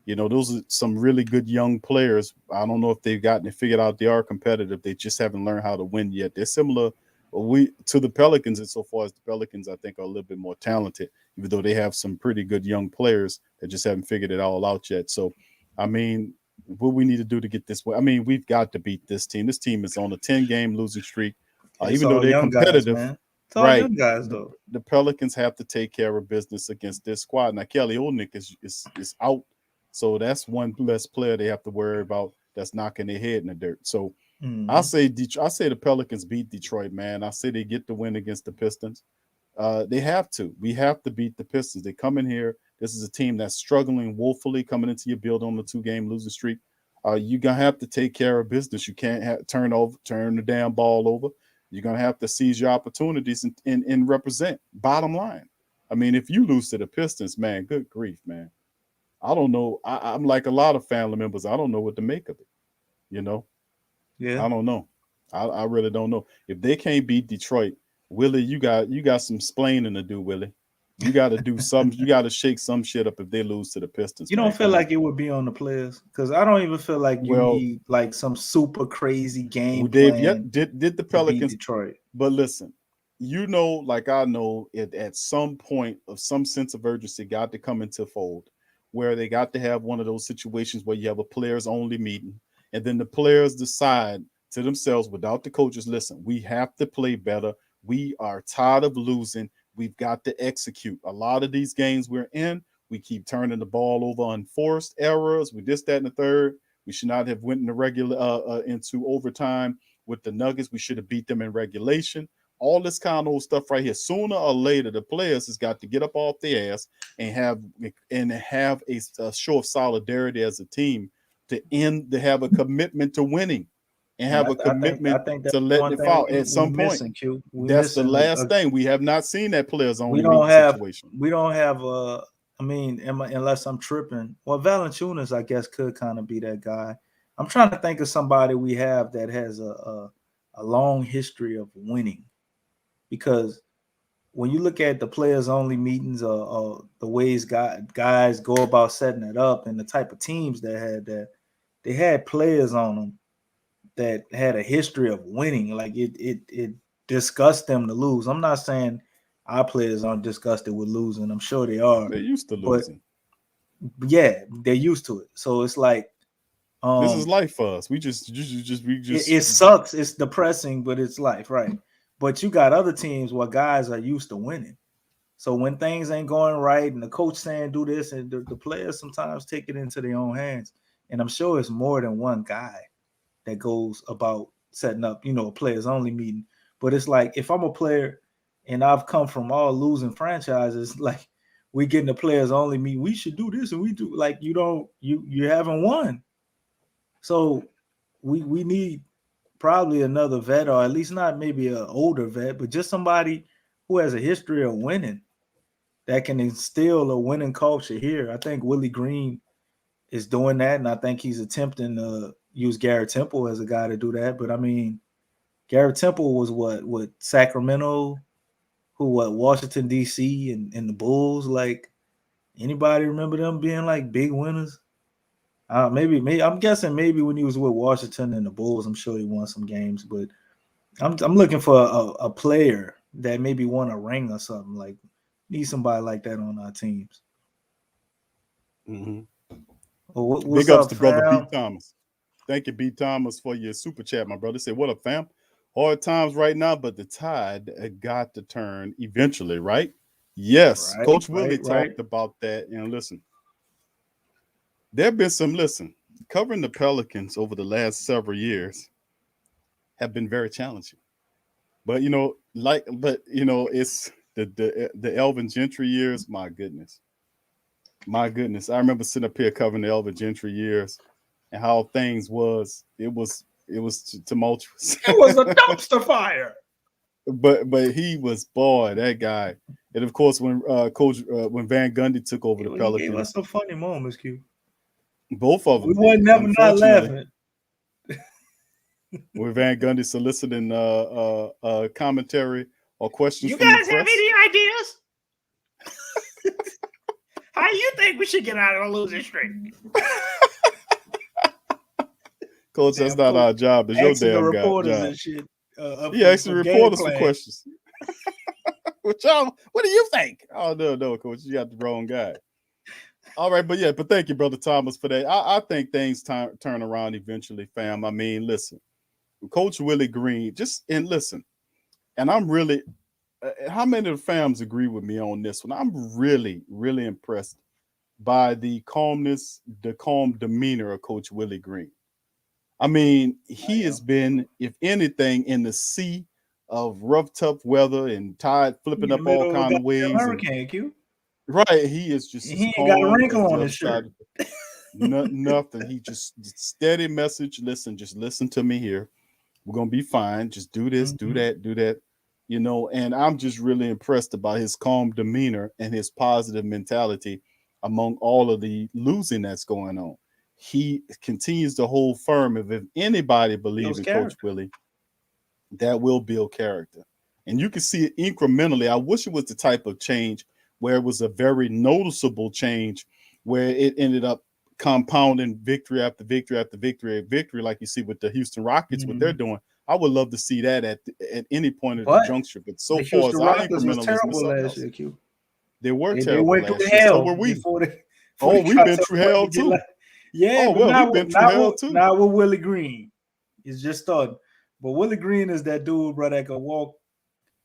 You know, those are some really good young players. I don't know if they've gotten it figured out. They are competitive. They just haven't learned how to win yet. They're similar to the Pelicans, insofar as the Pelicans, I think, are a little bit more talented, even though they have some pretty good young players that just haven't figured it all out yet. So, I mean, what we need to do to get this way, I mean, we've got to beat this team. This team is on a 10-game losing streak. Even though they're competitive,
It's all
Right.
young guys though.
The Pelicans have to take care of business against this squad. Now Kelly Olynyk is out, so that's one less player they have to worry about that's knocking their head in the dirt. So I say the Pelicans beat Detroit, man. I say they get the win against the Pistons. They have to. We have to beat the Pistons. They come in here. This is a team that's struggling woefully coming into your building on a 2-game losing streak. You're gonna have to take care of business. You can't turn the damn ball over. You're gonna have to seize your opportunities and represent. Bottom line, I mean, if you lose to the Pistons, man, good grief, man. I don't know. I'm like a lot of family members. I don't know what to make of it. You know,
Yeah.
I don't know. I really don't know. If they can't beat Detroit, Willie, you got some splaining to do, Willie. You got to do some. You got to shake some shit up if they lose to the Pistons.
You
man.
don't feel
Come
like
on.
it would be on the players? Because I don't even feel like you
Well,
need like some super crazy game
Dave,
plan
did the
to beat
Pelicans?
Detroit.
But listen, you know, like I know, at some point of some sense of urgency got to come into fold, where they got to have one of those situations where you have a players only meeting, and then the players decide to themselves without the coaches, listen, we have to play better. We are tired of losing. We've got to execute. A lot of these games we're in, we keep turning the ball over, unforced errors. We this, that, and the third. We should not have went in the regular into overtime with the Nuggets. We should have beat them in regulation. All this kind of old stuff right here. Sooner or later, the players has got to get up off their ass and have a show of solidarity as a team to have a commitment to winning and have a
I
commitment
think that's
to letting
one
it
thing
fall
we
at some point.
missing, Q. We
That's the
missing
last thing. We have not seen that players only
we don't
meeting
have
situation.
we don't have I mean, unless I'm tripping. Well, Valanciunas, I guess, could kind of be that guy. I'm trying to think of somebody we have that has a long history of winning, because when you look at the players only meetings or the ways guys go about setting it up and the type of teams that had that, they had players on them that had a history of winning. Like it disgusts them to lose. I'm not saying our players aren't disgusted with losing. I'm sure they are.
They're used to
But
losing.
yeah, they're used to it. So it's like
This is life for us. We just
it sucks. It's depressing, but it's life, right? But you got other teams where guys are used to winning. So when things ain't going right and the coach saying do this, and the players sometimes take it into their own hands. And I'm sure it's more than one guy that goes about setting up, a players only meeting. But it's like, if I'm a player and I've come from all losing franchises, like we getting the players only meeting, we should do this and we do, like, you haven't won. So we need probably another vet, or at least not maybe an older vet, but just somebody who has a history of winning that can instill a winning culture here. I think Willie Green is doing that, and I think he's attempting to use Garrett Temple as a guy to do that. But I mean, Garrett Temple was what Sacramento, Washington D.C. and the Bulls. Like, anybody remember them being like big winners? Maybe I'm guessing maybe when he was with Washington and the Bulls, I'm sure he won some games. But I'm looking for a player that maybe won a ring or something. Like, need somebody like that on our teams.
Mm-hmm.
Well,
Big ups to
fam?
brother B. Thomas. Thank you, B. Thomas, for your super chat, my brother. Said, what up, fam? Hard times right now, but the tide got to turn eventually, right? Yes.
Right,
Coach Willie
right.
talked about that. And listen, there have been covering the Pelicans over the last several years have been very challenging. But it's the Elvin Gentry years, my goodness. My goodness. I remember sitting up here covering the Elvin Gentry years and how things was. It was tumultuous.
It was a dumpster fire.
But he was, boy, that guy. And of course, when when Van Gundy took over the Pelicans,
he gave us some funny moments, Q.
Both of them.
We wasn't never not laughing.
With Van Gundy soliciting commentary or questions
You
from the
guys have
press.
any ideas? How you think we should get out of a losing streak?
Coach, that's not our job. It's your
Asking the
damn
reporters
job.
and shit.
Asking reporters for questions. What do you think? Oh, no, Coach, you got the wrong guy. All right, but thank you, Brother Thomas, for that. I think things turn around eventually, fam. I mean, listen, Coach Willie Green, and I'm really, how many of the fans agree with me on this one? I'm really, really impressed by the calm demeanor of Coach Willie Green. I mean, he has been, if anything, in the sea of rough, tough weather and tide flipping
In the
up all
middle of a
kind of
goddamn
ways. And
hurricane, Q.
right, he is just as
He ain't got a
calm
wrinkle
as
on
the
his
other side
shirt.
of nothing. He just steady message. Just listen to me here. We're gonna be fine. Just do this, do that, do that. You know, and I'm just really impressed about his calm demeanor and his positive mentality among all of the losing that's going on. He continues to hold firm. If anybody believes
Builds
in Coach
character.
Willie, that will build character. And you can see it incrementally. I wish it was the type of change where it was a very noticeable change where it ended up compounding victory after victory after victory after victory, like you see with the Houston Rockets, what they're doing. I would love to see that at any point of the
But
juncture. But
the
so far as
Houston
our
Rockets was
incrementalism is
terrible
something
last
else.
year, Q.
They were
They
terrible
went through
last year. So
hell
were we.
before they
Oh, we've
got
been
to
through
the point
hell
to get
too.
like, yeah,
Oh,
but
well, we've been through hell too.
not with Willie Green. It's just starting. But Willie Green is that dude, bro, that can walk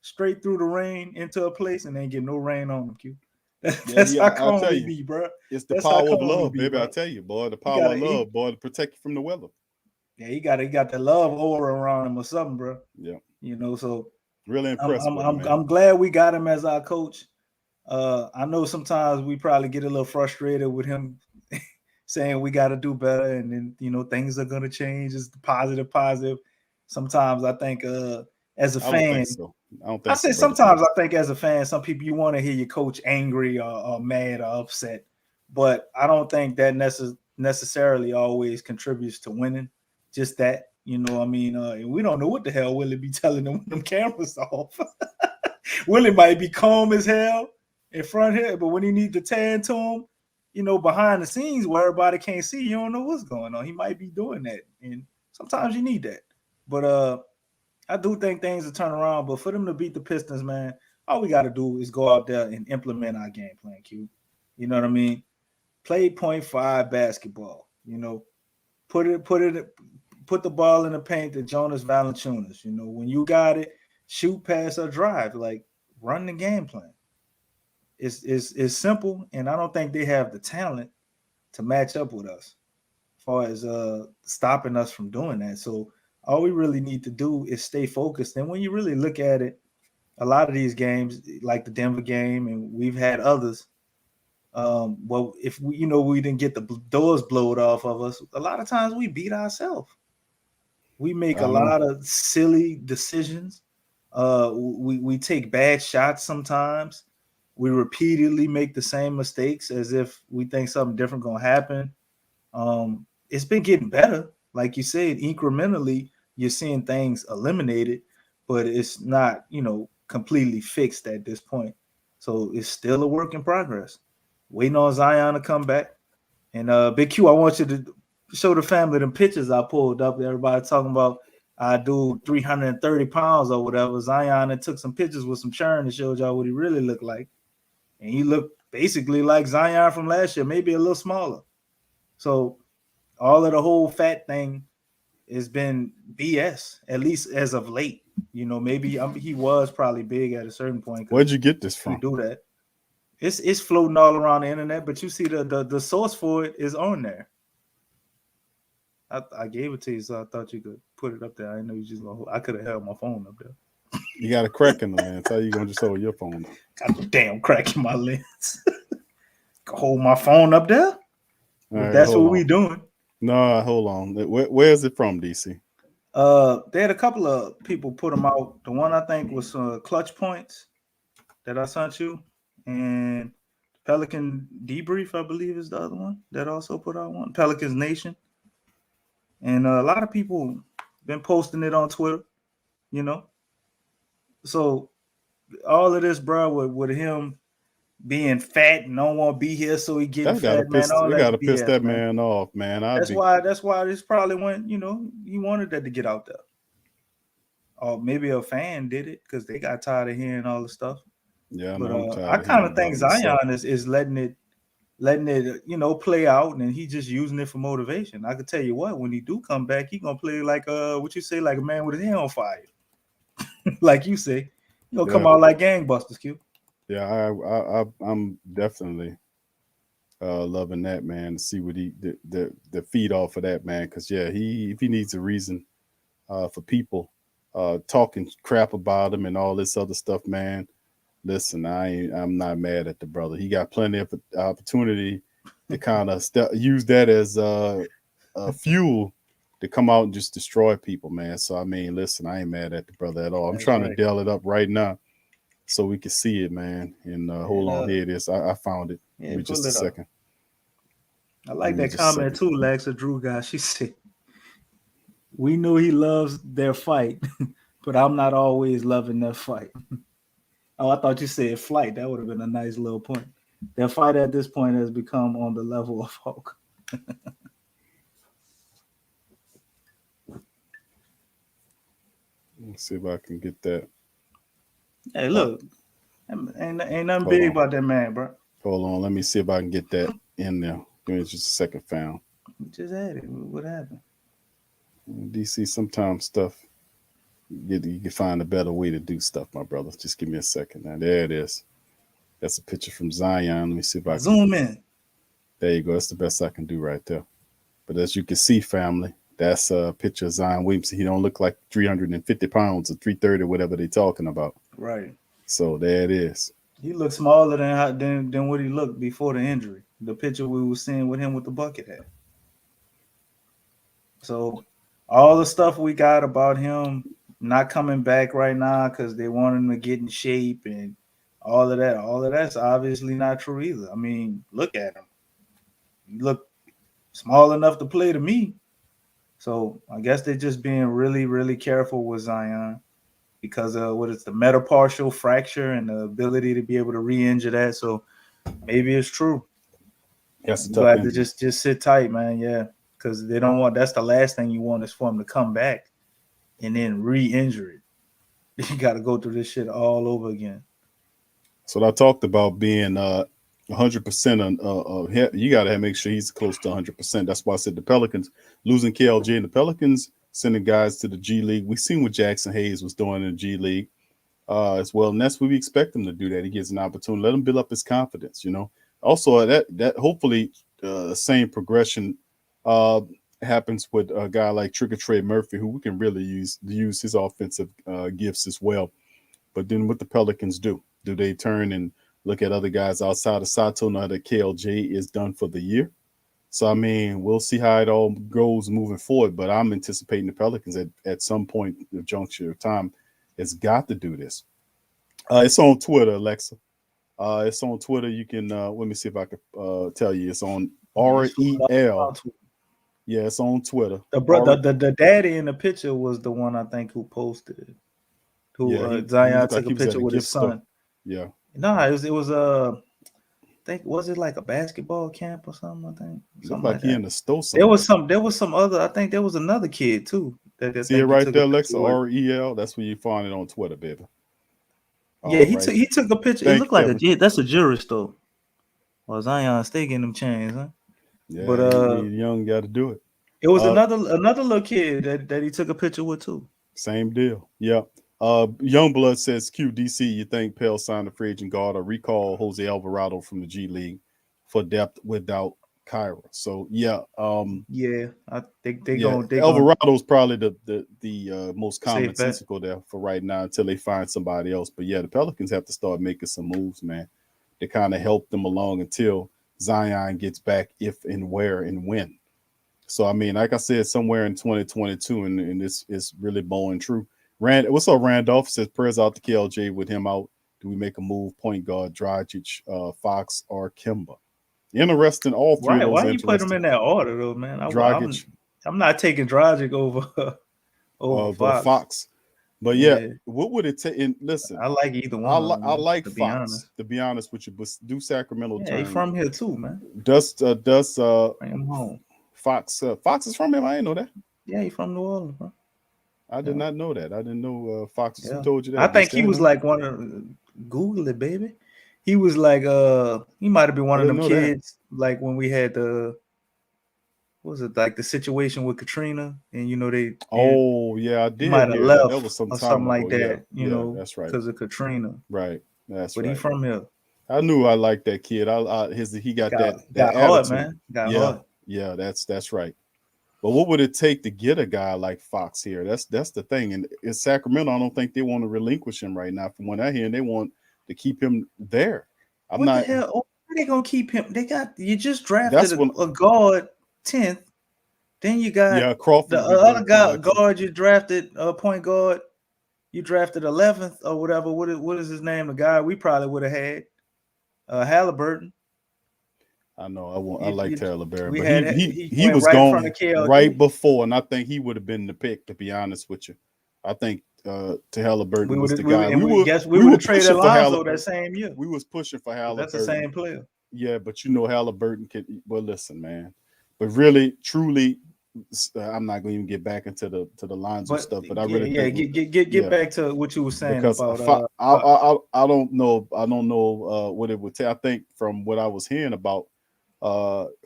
straight through the rain into a place and ain't get no rain on him, Q. That's how
I
calm
tell
he
you,
be, bro.
it's the
That's how
power of
calm he
love,
be,
baby. I
bro.
tell you, boy, the
He
power
got
of
a
love, boy, to protect you from the weather.
yeah, he got the love aura around him or something, bro.
Yeah,
You know, so
really impressed with him, man.
I'm glad we got him as our coach. I know sometimes we probably get a little frustrated with him saying we got to do better, and then things are gonna change. It's positive. Sometimes I think as a
I don't
fan,
think so. I don't
I
think
say
so, brother.
sometimes I think as a fan, some people you want to hear your coach angry or mad or upset, but I don't think that necessarily always contributes to winning. Just that, I mean, and we don't know what the hell Willie be telling them when them cameras off. Willie might be calm as hell in front here, but when he needs to tear into him, behind the scenes where everybody can't see, you don't know what's going on. He might be doing that, and sometimes you need that. But I do think things will turn around. But for them to beat the Pistons, man, all we got to do is go out there and implement our game plan, Q. You know what I mean? Play 0.5 basketball. Put the ball in the paint to Jonas Valanciunas. When you got it, shoot, pass, or drive. Like, run the game plan. It's simple, and I don't think they have the talent to match up with us as far as stopping us from doing that. So all we really need to do is stay focused. And when you really look at it, a lot of these games, like the Denver game, and we've had others, well, if we didn't get the doors blowed off of us, a lot of times we beat ourselves. We make a lot of silly decisions. We take bad shots sometimes. We repeatedly make the same mistakes as if we think something different gonna happen. It's been getting better, like you said, incrementally. You're seeing things eliminated, but it's not, completely fixed at this point. So it's still a work in progress. Waiting on Zion to come back. And Big Q, I want you to show the family them pictures I pulled up. Everybody talking about I do 330 pounds or whatever. Zion and took some pictures with some churn and showed y'all what he really looked like. And he looked basically like Zion from last year, maybe a little smaller. So all of the whole fat thing has been BS, at least as of late. Maybe he was probably big at a certain point.
Where'd you get this
We
from?
do that. It's floating all around the internet, but you see the source for it is on there. I gave it to you, so I thought you could put it up there. I didn't know you just gonna. I could have held my phone up there.
You got a crack in the lens. How you gonna just hold your phone?
Got the damn crack in my lens. Hold my phone up there.
Right,
that's what we doing.
No, hold on. Where is it from, DC?
They had a couple of people put them out. The one I think was Clutch Points that I sent you, and Pelican Debrief, I believe, is the other one that also put out one. Pelicans Nation, and a lot of people been posting it on Twitter. So all of this, bro, with him being fat and don't want to be here, so he getting fat, man. All
We
that
gotta
BS,
piss that
man
off, man.
That's why this probably went. He wanted that to get out there, or maybe a fan did it because they got tired of hearing all the stuff.
Yeah,
but I kind of think Zion is letting it play out, and he just using it for motivation. I could tell you what, when he do come back, he gonna play like what you say, like a man with his hair on fire. Like you say, He'll come out like gangbusters, Q.
Yeah, I'm definitely loving that, man. To see what the feed off of that, man. Because yeah, if he needs a reason for people talking crap about him and all this other stuff, man. Listen, I'm not mad at the brother. He got plenty of opportunity to kind of use that as fuel to come out and just destroy people, man. So I mean, listen, I ain't mad at the brother at all. I'm trying to dial it up right now so we can see it, man. And hold on, here it is. I found it.
Yeah,
Give me just a second.
I like that comment too, Lexa Drew guy. She said, "We knew he loves their fight, but I'm not always loving their fight." Oh, I thought you said flight. That would have been a nice little point. Their fight at this point has become on the level of Hulk.
Let's see if I can get that.
Hey, look, ain't nothing big about that man, bro.
Hold on, let me see if I can get that in there. Give me just a second, found.
Just had it. What happened?
DC, sometimes stuff you can find a better way to do stuff, my brother. Just give me a second. Now there it is. That's a picture from Zion. Let me see if I can
zoom in.
There you go. That's the best I can do right there. But as you can see, family, that's a picture of Zion Williamson. He don't look like 350 pounds or 330, whatever they're talking about.
Right.
So there it is.
He looked smaller than what he looked before the injury. The picture we were seeing with him with the bucket hat. So all the stuff we got about him not coming back right now because they want him to get in shape and all of that's obviously not true either. I mean, look at him. He looked small enough to play to me. So I guess they're just being really, really careful with Zion because of the metatarsial fracture and the ability to be able to re-injure that. So maybe it's true.
That's
you have to just sit tight, man. Yeah, because they don't want. That's the last thing you want is for him to come back and then re-injure it. You got to go through this shit all over again.
So I talked about being 100%. You got to make sure he's close to 100%. That's why I said the Pelicans losing KLJ and the Pelicans sending guys to the G League. We seen what Jackson Hayes was doing in the G League as well, and that's what we expect him to do. That he gets an opportunity, let him build up his confidence. You know. Also, that hopefully the same progression happens with a guy like Detriot Murphy, who we can really use his offensive gifts as well. But then what the Pelicans do they turn and look at other guys outside of Sato now that KLJ is done for the year? So, I mean, we'll see how it all goes moving forward. But I'm anticipating the Pelicans at some point, the juncture of time, has got to do this. It's on Twitter, Alexa. It's on Twitter. You can let me see if I can tell you. It's on REL. Yeah, it's on Twitter.
The daddy in the picture was the one I think who posted it. Zion took a picture with his son.
Store. Yeah.
No, it was I think was it like a basketball camp or something? I think
something like he in the store.
There was some other. I think there was another kid too.
See it right there, Alexa. REL. That's where you find it on Twitter, baby.
Yeah, he took a picture. It looked like that's a jewelry store. Well, Zion stay getting them chains, huh?
Yeah, but young got to do it.
It was another little kid that he took a picture with too.
Same deal. Yeah. Youngblood says QDC, you think Pels signed a free agent guard or recall Jose Alvarado from the G League for depth without Kyra. So yeah.
I think
Alvarado's probably the most commonsensical there for right now until they find somebody else. But yeah, the Pelicans have to start making some moves, man, to kind of help them along until Zion gets back, if and where and when. So I mean, like I said, somewhere in 2022, and this is really bowling true. What's up, Randolph? Says prayers out to KLJ with him out. Do we make a move? Point guard, Dragic, Fox, or Kemba? Interesting. All three of those.
Why you put them in that order, though, man?
Dragic.
I'm not taking Dragic over
Fox. But yeah, what would it take? And listen,
I like either one.
I like Fox. To be honest with you, but do Sacramento turn?
He's from here too, man.
Does
bring him home?
Fox is from him. I didn't know that.
Yeah, he's from New Orleans, bro.
I did not know that. I didn't know Fox told you that.
I think he was like one of Google it, baby. He was like he might have been one of them kids like when we had the what was it like the situation with Katrina, and they
Oh yeah, I
he might
did
have
hear that.
left
That was some
or
time
something like
ago. Yeah,
that,
yeah, that's right.
because of Katrina.
Right, that's
But he
right.
from here.
I knew I liked that kid. He got
Got
that
hard,
attitude.
man. Got
Yeah,
hard.
yeah, that's right. But what would it take to get a guy like Fox here? That's the thing. And in Sacramento, I don't think they want to relinquish him right now. From what I hear, they want to keep him there. I'm
What
not.
the hell? Why are they gonna keep him? You just drafted
That's what.
a guard 10th. Then you got
Yeah, Crawford
the
will be
other
good too, actually.
guard you drafted, point guard. You drafted 11th or whatever. What is his name? The guy we probably would have had, Halliburton.
I know. I like Taylor Barry,
We
but
had
he
went
was
right in front
gone
of KLJ.
right before, and I think he would have been the pick. To be honest with you, I think to Halliburton was the guy.
We would have traded
pushing for
Alonzo that same year.
We was pushing for Halliburton.
That's the same player.
Yeah, but Halliburton could. Well, listen, man. But really, truly, I'm not going to even get back into the lines and stuff. But I really think
get back to what you were saying
because
about.
I don't know. I don't know what it would take. I think from what I was hearing about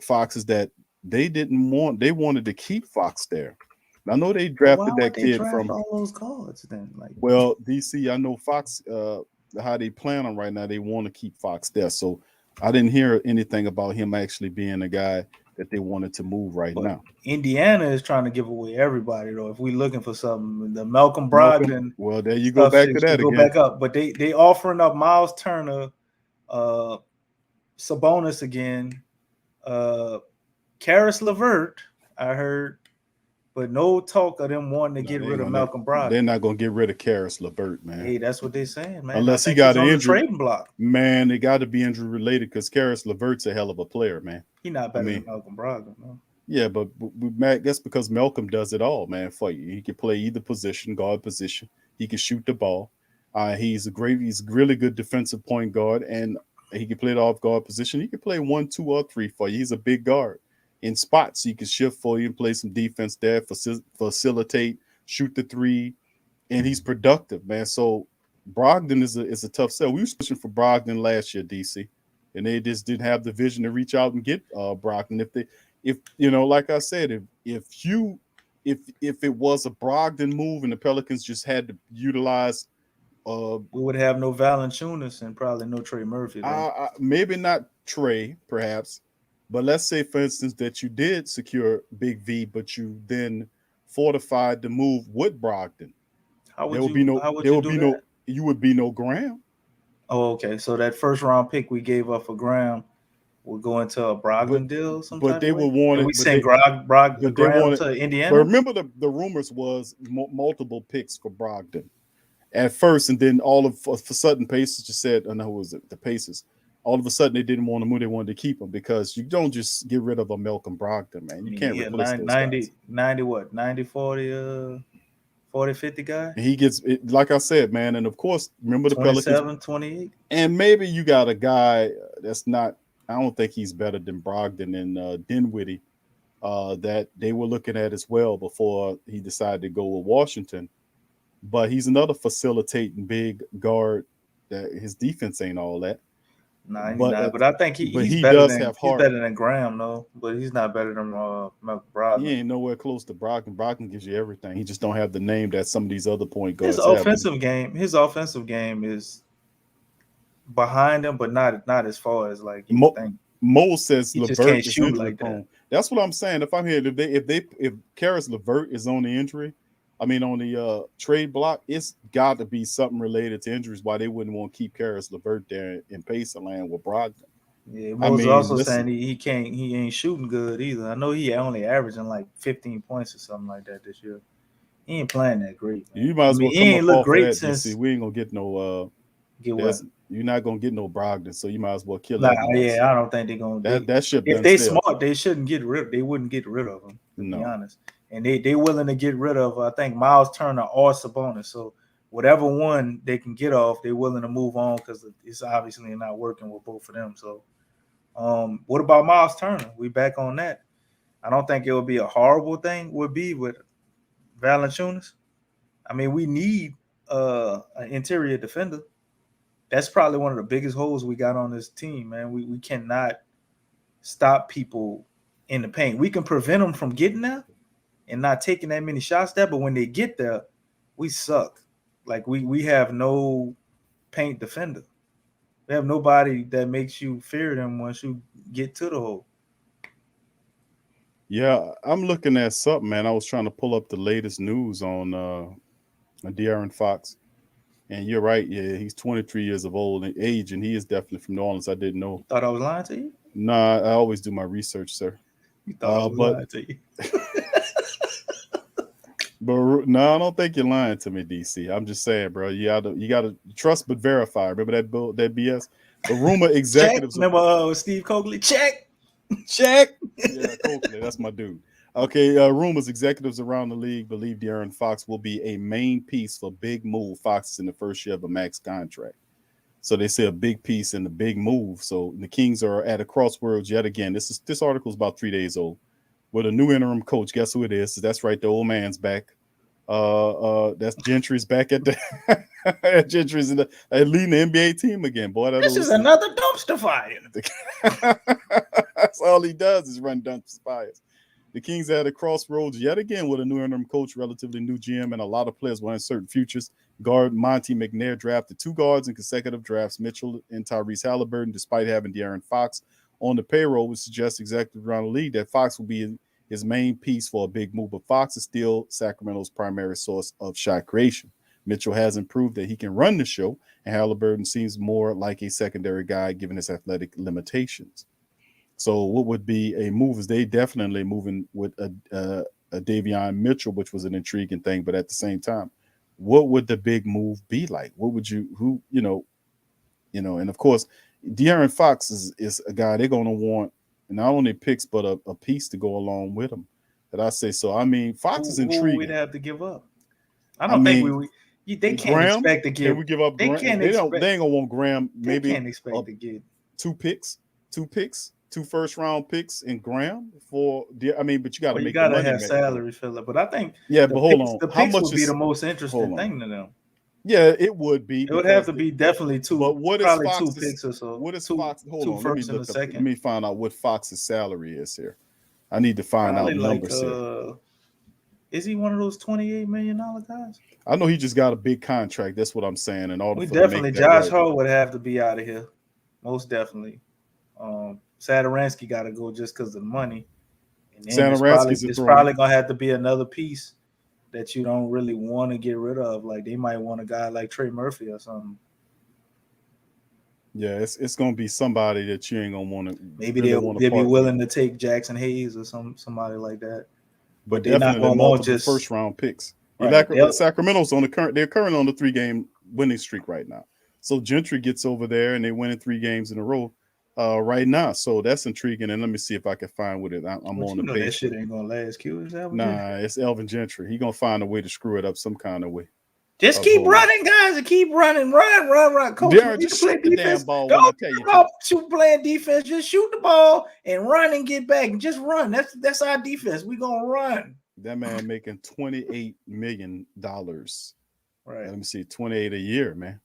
Fox is that they wanted to keep Fox there. I know they drafted that kid from
all those guards then.
Well, DC, I know Fox. How they plan on right now, they want to keep Fox there. So I didn't hear anything about him actually being a guy that they wanted to move now.
Indiana is trying to give away everybody though. If we're looking for something, the Malcolm Brogdon.
Well, there you go back to that again.
Go back up, but they offering up Miles Turner, Sabonis again, Karis LeVert. I heard, but no talk of them wanting to get rid of Malcolm Brogdon.
They're not going to get rid of Karis LeVert, man.
Hey, that's what they're saying, man.
Unless he got an injury,
trading block.
Man, they got to be injury related because Karis LeVert's a hell of a player, man.
He's not better than Malcolm Brogdon, no.
Yeah, but that's because Malcolm does it all, man. For you, he can play either position, guard position. He can shoot the ball. He's a really good defensive point guard, and he can play the off guard position. He can play 1, 2, or 3 for you. He's a big guard. In spots, he can shift for you and play some defense there, facilitate, shoot the 3, and he's productive, man. So Brogdon is a tough sell. We were pushing for Brogdon last year, DC, and they just didn't have the vision to reach out and get Brogdon. If like I said, if it was a Brogdon move and the Pelicans just had to utilize,
we would have no Valanciunas and probably no Trey Murphy.
Maybe not Trey, perhaps. But let's say, for instance, that you did secure Big V, but you then fortified the move with Brogdon. You would be no Graham.
Oh, okay. So that first round pick we gave up for Graham would go into a Brogdon deal.
But they would want it.
We sent Graham to Indiana.
But remember, the rumors was multiple picks for Brogdon at first, and then all of a sudden, Pacers just said, "Oh no, who was it? The Pacers." All of a sudden, they didn't want to move. They wanted to keep him because you don't just get rid of a Malcolm Brogdon, man. You can't replace those
90 what? 90, 40, 40, 50 guy?
And he gets it, like I said, man. And of course, remember the
27, 28.
And maybe you got a guy that's not, I don't think he's better than Brogdon and Dinwiddie that they were looking at as well before he decided to go with Washington. But he's another facilitating big guard that his defense ain't all that.
No, he's not. But I think he's better than Graham, though. But he's not better than Malcolm Brogdon.
He ain't nowhere close to Brogdon. Brogdon gives you everything. He just don't have the name that some of these other point guards have.
His offensive game is behind him, but not as far as like you think.
Mo says
he
LeVert
can't
is
shoot
injury
like
prone.
that.
That's what I'm saying. If I'm here, if Karis LeVert is on the injury, on the trade block, it's got to be something related to injuries. Why they wouldn't want to keep Karis LeVert there in Pacerland with Brogdon.
Yeah, Mo's also saying he ain't shooting good either. I know he only averaging like 15 points or something like that this year. He ain't playing that great. Man.
You might as well
he ain't look great
since we ain't gonna get no. You're not gonna get no Brogdon, so you might as well kill
that. Yeah, I don't think they're gonna.
That shit.
If they smart, they shouldn't get rid. They wouldn't get rid of him. To be honest. And they willing to get rid of, I think, Miles Turner or Sabonis. So whatever one they can get off, they're willing to move on because it's obviously not working with both of them. So what about Miles Turner? We back on that. I don't think it would be a horrible thing with Valanciunas. I mean, we need an interior defender. That's probably one of the biggest holes we got on this team, man. We cannot stop people in the paint. We can prevent them from getting there and not taking that many shots there. But when they get there, we suck. Like we have no paint defender. We have nobody that makes you fear them once you get to the hole.
Yeah, I'm looking at something, man. I was trying to pull up the latest news on De'Aaron Fox. And you're right. Yeah, he's 23 years of old in age, and he is definitely from New Orleans. I didn't know.
Thought I was lying to you?
Nah, I always do my research, sir.
You thought I was lying to you.
But no, I don't think you're lying to me, DC. I'm just saying, bro. You gotta trust but verify. Remember that BS? The rumor executives.
Check. Remember Steve Coakley? Check.
Yeah, Coakley, that's my dude. Okay, rumors executives around the league believe De'Aaron Fox will be a main piece for big move. Fox is in the first year of a max contract. So they say a big piece and a big move. So the Kings are at a crossroads yet again. This article is about 3 days old. With a new interim coach, guess who it is? That's right, the old man's back. That's Gentry's back at the Gentry's leading the NBA team again. Boy,
this is another dumpster fire.
That's all he does is run dumpster fires. The Kings are at a crossroads yet again with a new interim coach, relatively new GM, and a lot of players with uncertain futures. Guard Monty McNair drafted 2 guards in consecutive drafts, Mitchell and Tyrese Halliburton, despite having De'Aaron Fox on the payroll, which suggests executives around the league that Fox will be his main piece for a big move. But Fox is still Sacramento's primary source of shot creation. Mitchell hasn't proved that he can run the show, and Halliburton seems more like a secondary guy given his athletic limitations. So what would be a move is they definitely moving with a Davion Mitchell, which was an intriguing thing. But at the same time, what would the big move be like? What would and of course, De'Aaron Fox is a guy they're going to want not only picks, but a piece to go along with him. That I say so. I mean, Fox is intriguing.
We'd have to give up. I don't think they can't
Graham,
expect to get.
Can we give up?
They
Graham?
can't.
They ain't gonna want Graham. Maybe
they can't expect to get
2 picks, 2 first-round picks, and Graham for. I mean, but you got to make.
You got to have
back.
salary filler. But I think.
Yeah, but hold on.
The picks would be the most interesting thing to them.
Yeah, it would be.
It would have to be definitely 2.
But what is
probably
Fox's,
2 picks or so.
What is
2,
Fox? Hold
2
on.
first and a second.
Let me find out what Fox's salary is here. I need to find
probably
out numbers here.
Is he one of those $28 million guys?
I know he just got a big contract. That's what I'm saying. And all
we definitely Josh Hart would have to be out of here, most definitely. Sadaransky got to go just because of the money. And then it's probably gonna have to be another piece that you don't really want to get rid of. Like they might want a guy like Trey Murphy or something.
Yeah, it's gonna be somebody that you ain't gonna want to.
Maybe they'll be willing to take Jackson Hayes or somebody like that.
But they're not gonna want just first round picks. Right. Sacramento's they're currently on the 3-game winning streak right now. So Gentry gets over there and they winning 3 games in a row right now. So that's intriguing. And let me see if I can find what it. I'm on the page.
That shit ain't gonna last.
It's Elvin Gentry. He gonna find a way to screw it up some kind of way.
Just keep running, guys, and keep running. Run. Coach,
just play the damn ball.
Don't shoot playing defense. Just shoot the ball and run and get back and just run. That's our defense. We gonna run.
That man making $28 million.
Right.
Let me see, 28 a year, man.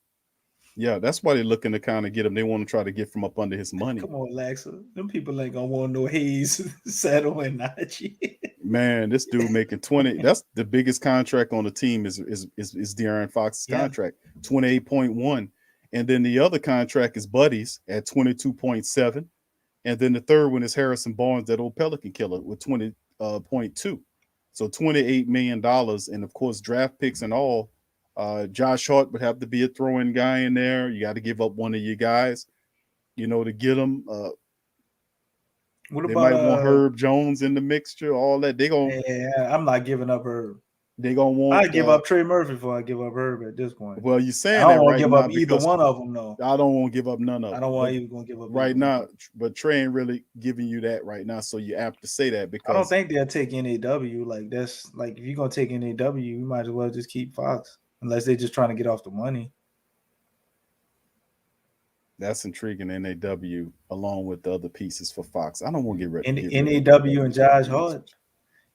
Yeah, that's why they're looking to kind of get him. They want to try to get from up under his money.
Come on, Laxa. Them people ain't gonna want no Hayes, Saddle, and Najee.
Man, this dude making 20. That's the biggest contract on the team is De'Aaron Fox's contract, 28.1. And then the other contract is Buddy's at 22.7. And then the third one is Harrison Barnes, that old Pelican killer, with 20.2. So $28 million. And of course, draft picks and all. Josh Hart would have to be a throw-in guy in there. You got to give up one of your guys, to get him. They might want Herb Jones in the mixture, all that.
I'm not giving up Herb.
They gonna want.
I give up Trey Murphy before I give up Herb at this point.
Well, you're saying
I don't want to give up either one of them, though.
I don't want to give up none of them.
I don't want to even gonna give up
right now. But Trey ain't really giving you that right now, so you're apt to say that because
I don't think they'll take NAW. Like that's like if you're gonna take NAW, you might as well just keep Fox, unless they're just trying to get off the money.
That's intriguing. NAW along with the other pieces for Fox. I don't want to get rid of
NAW and Josh Hart.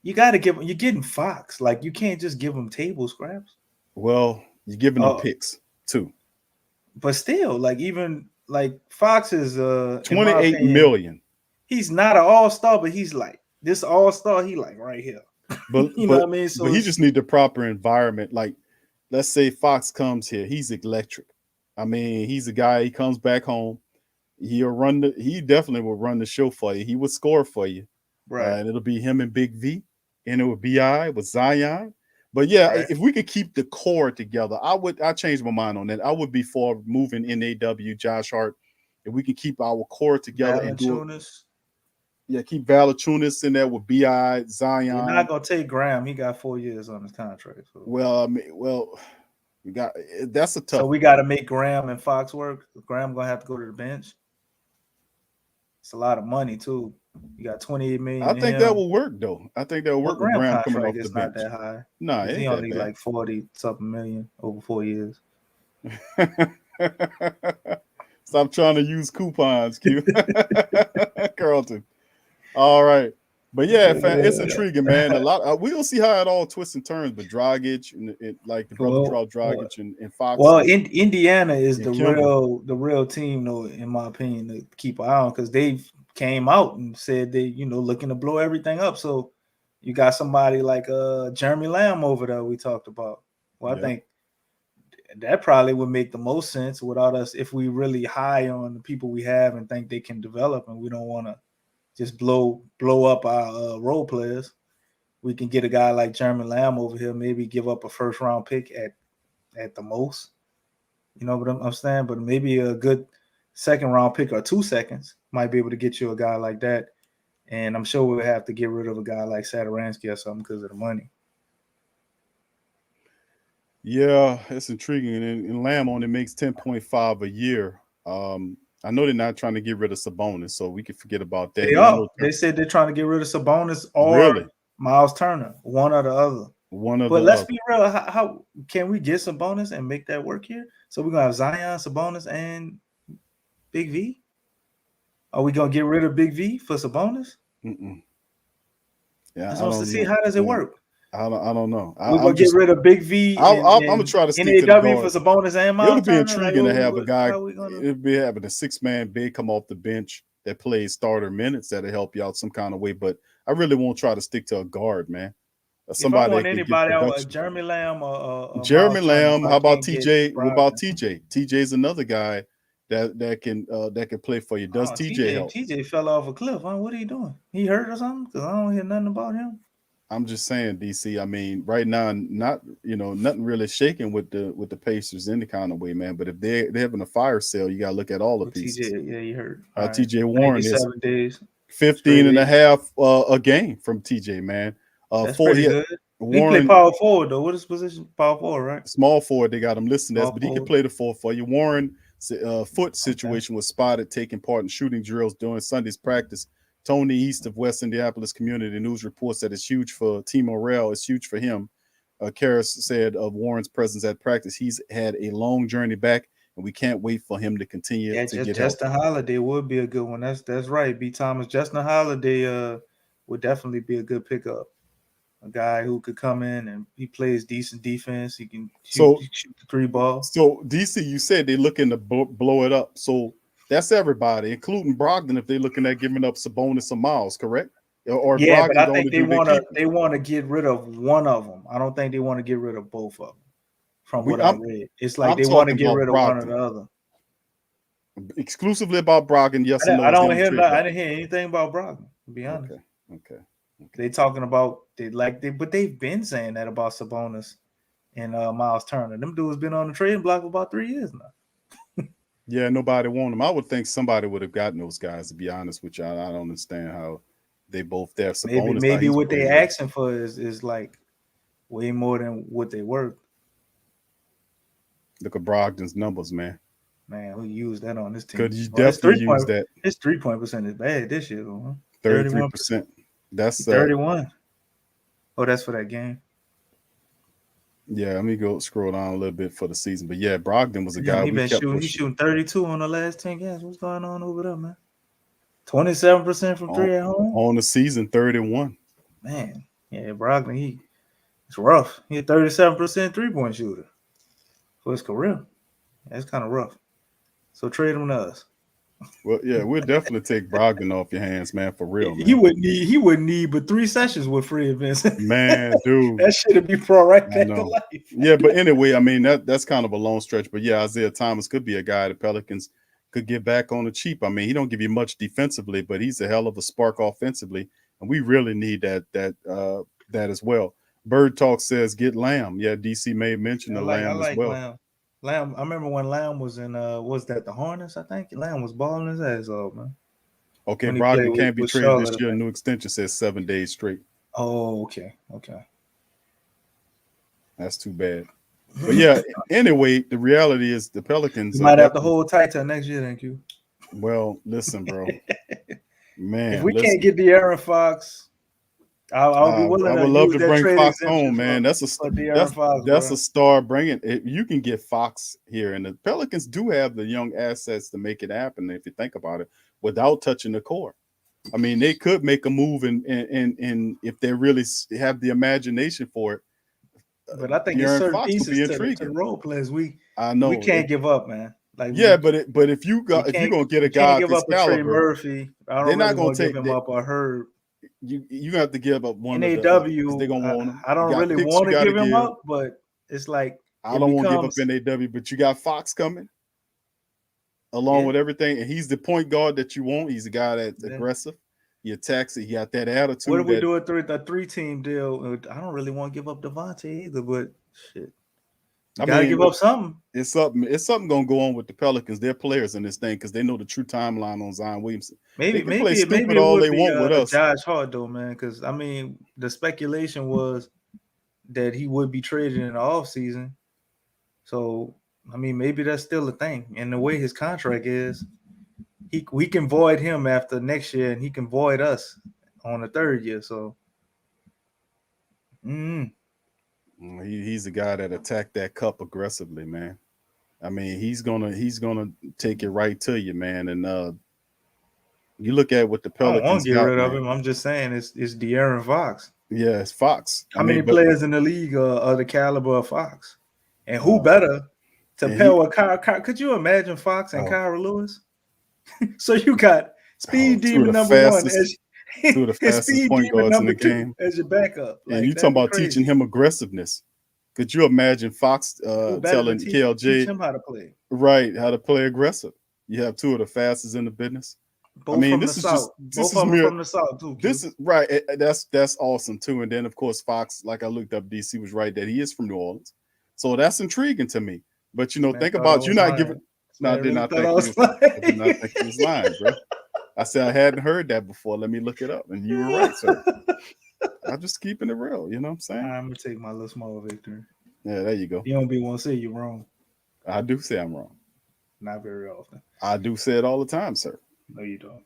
You got to give them. You're getting Fox. Like you can't just give them table scraps.
Well, you're giving them picks too.
But still, like even like Fox is
28 million.
He's not an all-star, but he's like this all-star, he like right here.
But
You know what I mean? So
but he
it's-
just need the proper environment. Like, let's say Fox comes here, he's electric. I mean, he's a guy. He comes back home. He definitely will run the show for you. He would score for you,
right.
and it'll be him and Big V, and it would be I with Zion. But yeah,
Right.
if we could keep the core together, I changed my mind on that. I would be for moving NAW, Josh Hart. If we can keep our core together and do it,
Valanciunas.
yeah, keep Valanciunas in there with Bi Zion.
You're not gonna take Graham. He got 4 years on his contract. So,
Well, I mean, we got that's a tough.
so we got to make Graham and Fox work. Graham gonna have to go to the bench. It's a lot of money too. You got 28 million.
I think that will work though. I think that will
Well,
work with
Graham
Graham coming off
contract
the
is not
bench.
that high.
No, it
He
ain't
only
that
like 40 something million over 4 years.
bad. Stop trying to use coupons, Q. Carlton. All right. But yeah, it's intriguing, man. A lot. We'll see how it all twists and turns. But Dragic and like the brother Dragic and Fox.
Well, Indiana is
and
the
Kimball.
real team, though, in my opinion, to keep an eye on because they came out and said they, looking to blow everything up. So you got somebody like Jeremy Lamb over there we talked about. Well, I think that probably would make the most sense without us if we really high on the people we have and think they can develop, and we don't want to just blow up our role players. We can get a guy like Jeremy Lamb over here, maybe give up a first round pick at the most. You know what I'm saying? But maybe a good second round pick or 2 seconds might be able to get you a guy like that. And I'm sure we'll have to get rid of a guy like Saturansky or something because of the money.
Yeah, it's intriguing. And Lamb only makes 10.5 a year. I know they're not trying to get rid of Sabonis, so we can forget about that.
They are. They said they're trying to get rid of Sabonis or Miles Turner, one or the other. But let's be real. How can we get Sabonis and make that work here? So we're gonna have Zion, Sabonis, and Big V. Are we gonna get rid of Big V for Sabonis?
Yeah,
I supposed to see how does it work.
I don't know.
We're gonna get rid of Big V.
I'm gonna try to stick to the
NAW for
guards.
Sabonis and Miles
It'll be
Turner.
intriguing to have a guy.
Gonna...
It'll be having a 6-man big come off the bench that plays starter minutes that'll help you out some kind of way. But I really won't try to stick to a guard, man.
Somebody if I want anybody else, Jeremy Lamb or
Jeremy Lamb. How about TJ? What about TJ? TJ's another guy that can play for you. Does TJ help?
TJ fell off a cliff. Huh? What are you doing? He hurt or something? Because I don't hear nothing about him.
I'm just saying, DC. I mean, right now, nothing really shaking with the Pacers any kind of way, man. But if they're having a fire sale, you got to look at all the pieces.
TJ, yeah, you heard.
TJ Warren is
7 days,
15 and a half a game from TJ, man.
That's pretty good. Warren, he play power forward though. What is his position? Power forward, right?
Small forward. They got him listed as, but he can play the 4 for you. Warren foot situation was spotted taking part in shooting drills during Sunday's practice. Tony East of West Indianapolis Community News reports that it's huge for team morale. It's huge for him. Karras said of Warren's presence at practice, he's had a long journey back, and we can't wait for him to continue to get help.
Justin Holiday would be a good one. That's right. B. Thomas. Justin Holiday would definitely be a good pickup. A guy who could come in and he plays decent defense. He can shoot the 3 ball.
So DC, you said they're looking to blow it up. So that's everybody, including Brogdon, if they're looking at giving up Sabonis or Miles, correct? Or
yeah,
Brogdon,
but I think they want to get rid of one of them. I don't think they want to get rid of both of them. From what I read, it's like they want to get rid of one or the other.
Exclusively about Brogdon, yes or no?
I didn't hear anything about Brogdon, to be honest.
Okay.
They talking about but they've been saying that about Sabonis and Miles Turner. Them dudes been on the trading block for about 3 years now.
Yeah, nobody want them. I would think somebody would have gotten those guys. To be honest with you, I don't understand how they both there.
Maybe what they asking for is like way more than what they worth.
Look at Brogdon's numbers, man.
Man, we use that on this team.
Could you definitely use that?
His 3-point percentage bad this year, though.
33%. That's
31. Oh, that's for that game.
Yeah, let me go scroll down a little bit for the season. But yeah, Brogdon was a guy.
He's shooting 32 on the last 10 games. What's going on over there, man? 27% from 3 at home.
On the season, 31.
Man, yeah, Brogdon, it's rough. He a 37% 3-point shooter for his career. That's kind of rough. So trade him to us.
Well, yeah, we'll definitely take Brogdon off your hands, man, for real,
He
man.
wouldn't need but 3 sessions with Fred Vincent.
Man, dude.
That should be brought right
I
back to
know.
life.
Yeah, but anyway, I mean that's kind of a long stretch. But yeah, Isaiah Thomas could be a guy the Pelicans could get back on the cheap. I mean, he don't give you much defensively, but he's a hell of a spark offensively, and we really need that as well. Bird Talk says get Lamb. Yeah, DC may mention the
I
Lamb as
like
well.
Lamb. Lamb, I remember when Lamb was in was that the Hornets, I think? Lamb was balling his ass off, man.
Okay,
When he played
Brogdon can't be
with
traded
Charlotte,
this
I
year.
think.
New extension says 7 days straight.
Oh, okay.
That's too bad. But yeah, anyway, the reality is the Pelicans
You
are
might have to
definitely-
hold tight till next year, thank you.
Well, listen, bro. Man,
If we
listen.
can't get De'Aaron Fox, I'll be willing
I
to
would love
use
to
that
bring
trade
Fox
exemption
home, man.
for De'Aaron
That's
Fox,
that's
bro.
a star bringing. If you can get Fox here, and the Pelicans do have the young assets to make it happen. If you think about it, without touching the core, I mean, they could make a move, and if they really have the imagination for it,
But I think it's
De'Aaron
certain
Fox would be
pieces to the
intriguing.
role players
I know
we can't give up, man. Like
Yeah, but if you're gonna get a
we
guy
can't
of
give
this
up a Trey
caliber,
Murphy. I
they're
don't
not
really
gonna
want to
take
give him up or Herb.
you have to give up one of the others, 'cause
NAW,
they're gonna want him.
I don't
You got
really
picks
want
you
to
gotta
give him
give.
up, but it's like
I
it
don't want to give
becomes-
up NAW, but you got Fox coming along
Yeah.
with everything, and he's the point guard that you want. He's a guy that's
Yeah.
aggressive. He attacks it. He got that attitude.
What if we
that,
do a 3-team deal? I don't really want to give up Devontae either, but shit,
I
gotta
mean,
give up something.
It's something gonna go on with the Pelicans. They're players in this thing because they know the true timeline on Zion Williamson.
Maybe
They can play
maybe
stupid
it
all
would
they
be
want with us.
Josh Hart though, man. Because I mean, the speculation was that he would be traded in the offseason. So I mean, maybe that's still a thing. And the way his contract is, we can void him after next year, and he can void us on the 3rd year. So,
He's a guy that attacked that cup aggressively, man. I mean, he's gonna take it right to you, man. And you look at what the
I don't want
Pelicans
to get
got,
rid of
man.
him. I'm just saying it's De'Aaron Fox.
Yeah, it's Fox.
How many
but-
players in the league are the caliber of Fox? And who
Uh,
better to
and
pair with Kyra? Could you imagine Fox and
Oh.
Kyra Lewis? So you got Speed
two of
Demon
the
number one
fastest-
as
two of the fastest
Speed
point
Demon
guards in
number
the
2
game.
as your backup.
And you talking about teaching him aggressiveness. Could you imagine Fox telling KLJ
teach him how to play.
right how to play aggressive? You have two of the fastest in the business.
Both
mean,
from
this
the
is
south.
just- this
Both
is
of them
mere-
from the south too.
This is right. That's awesome too. And then of course Fox, like I looked up, DC was right that he is from New Orleans, so that's intriguing to me. But
Man
think
thought I
about
was
you not
lying.
giving. No, I
Man
did
really
not
thought
think
I
he
was
was. I did not
lying.
think he was lying, bro. I said I hadn't heard that before. Let me look it up, and you were right, sir. I'm just keeping it real. You know what I'm saying?
I'm gonna take my little small victory.
Yeah, there you go.
You don't be want to say you're wrong.
I do say I'm wrong.
Not very often.
I do say it all the time, sir.
No, you don't.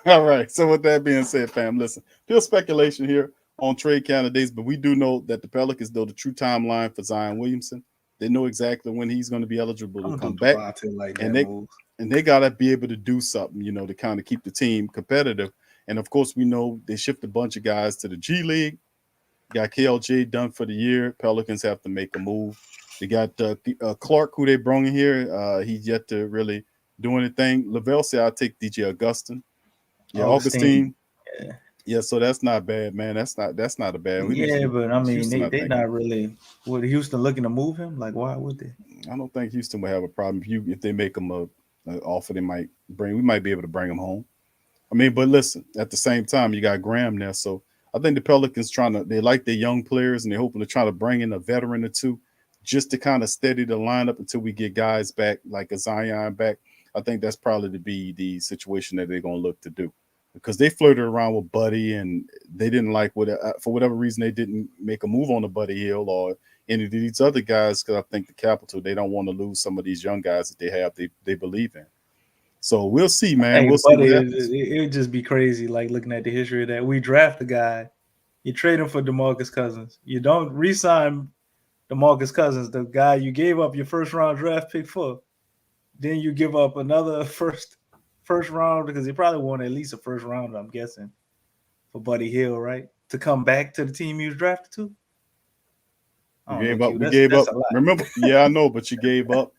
All right. So with that being said, fam, listen, pure speculation here on trade candidates, but we do know that the Pelicans know the true timeline for Zion Williamson. They know exactly when he's going to be eligible to come back,
Like
and
that
they got to be able to do something, to kind of keep the team competitive. And of course, we know they shipped a bunch of guys to the G League. Got KLJ done for the year. Pelicans have to make a move. They got Clark, who they brought in here. He's yet to really do anything. Lavelle said, "I'll take DJ Augustin." Yeah, Augustine. Yeah, so that's not bad, man. That's not a bad.
But I mean,
Houston,
they not really. Would Houston looking to move him? Like, why would they?
I don't think Houston would have a problem if they make him a offer. We might be able to bring him home. I mean, but listen, at the same time, you got Graham there, so I think the Pelicans they like their young players and they're hoping to try to bring in a veteran or two just to kind of steady the lineup until we get guys back like a Zion back. I think that's probably to be the situation that they're going to look to do, because they flirted around with Buddy and they didn't like for whatever reason they didn't make a move on the Buddy Hill or any of these other guys, because I think the Capital, they don't want to lose some of these young guys that they have they believe in. So we'll see, man. We'll see.
It would just be crazy, like looking at the history of that. We draft a guy, you trade him for DeMarcus Cousins. You don't re-sign DeMarcus Cousins, the guy you gave up your first round draft pick for. Then you give up another first round, because he probably won at least a first round, I'm guessing, for Buddy Hill, right? To come back to the team he was drafted to.
We gave up. Remember? Yeah, I know, but you gave up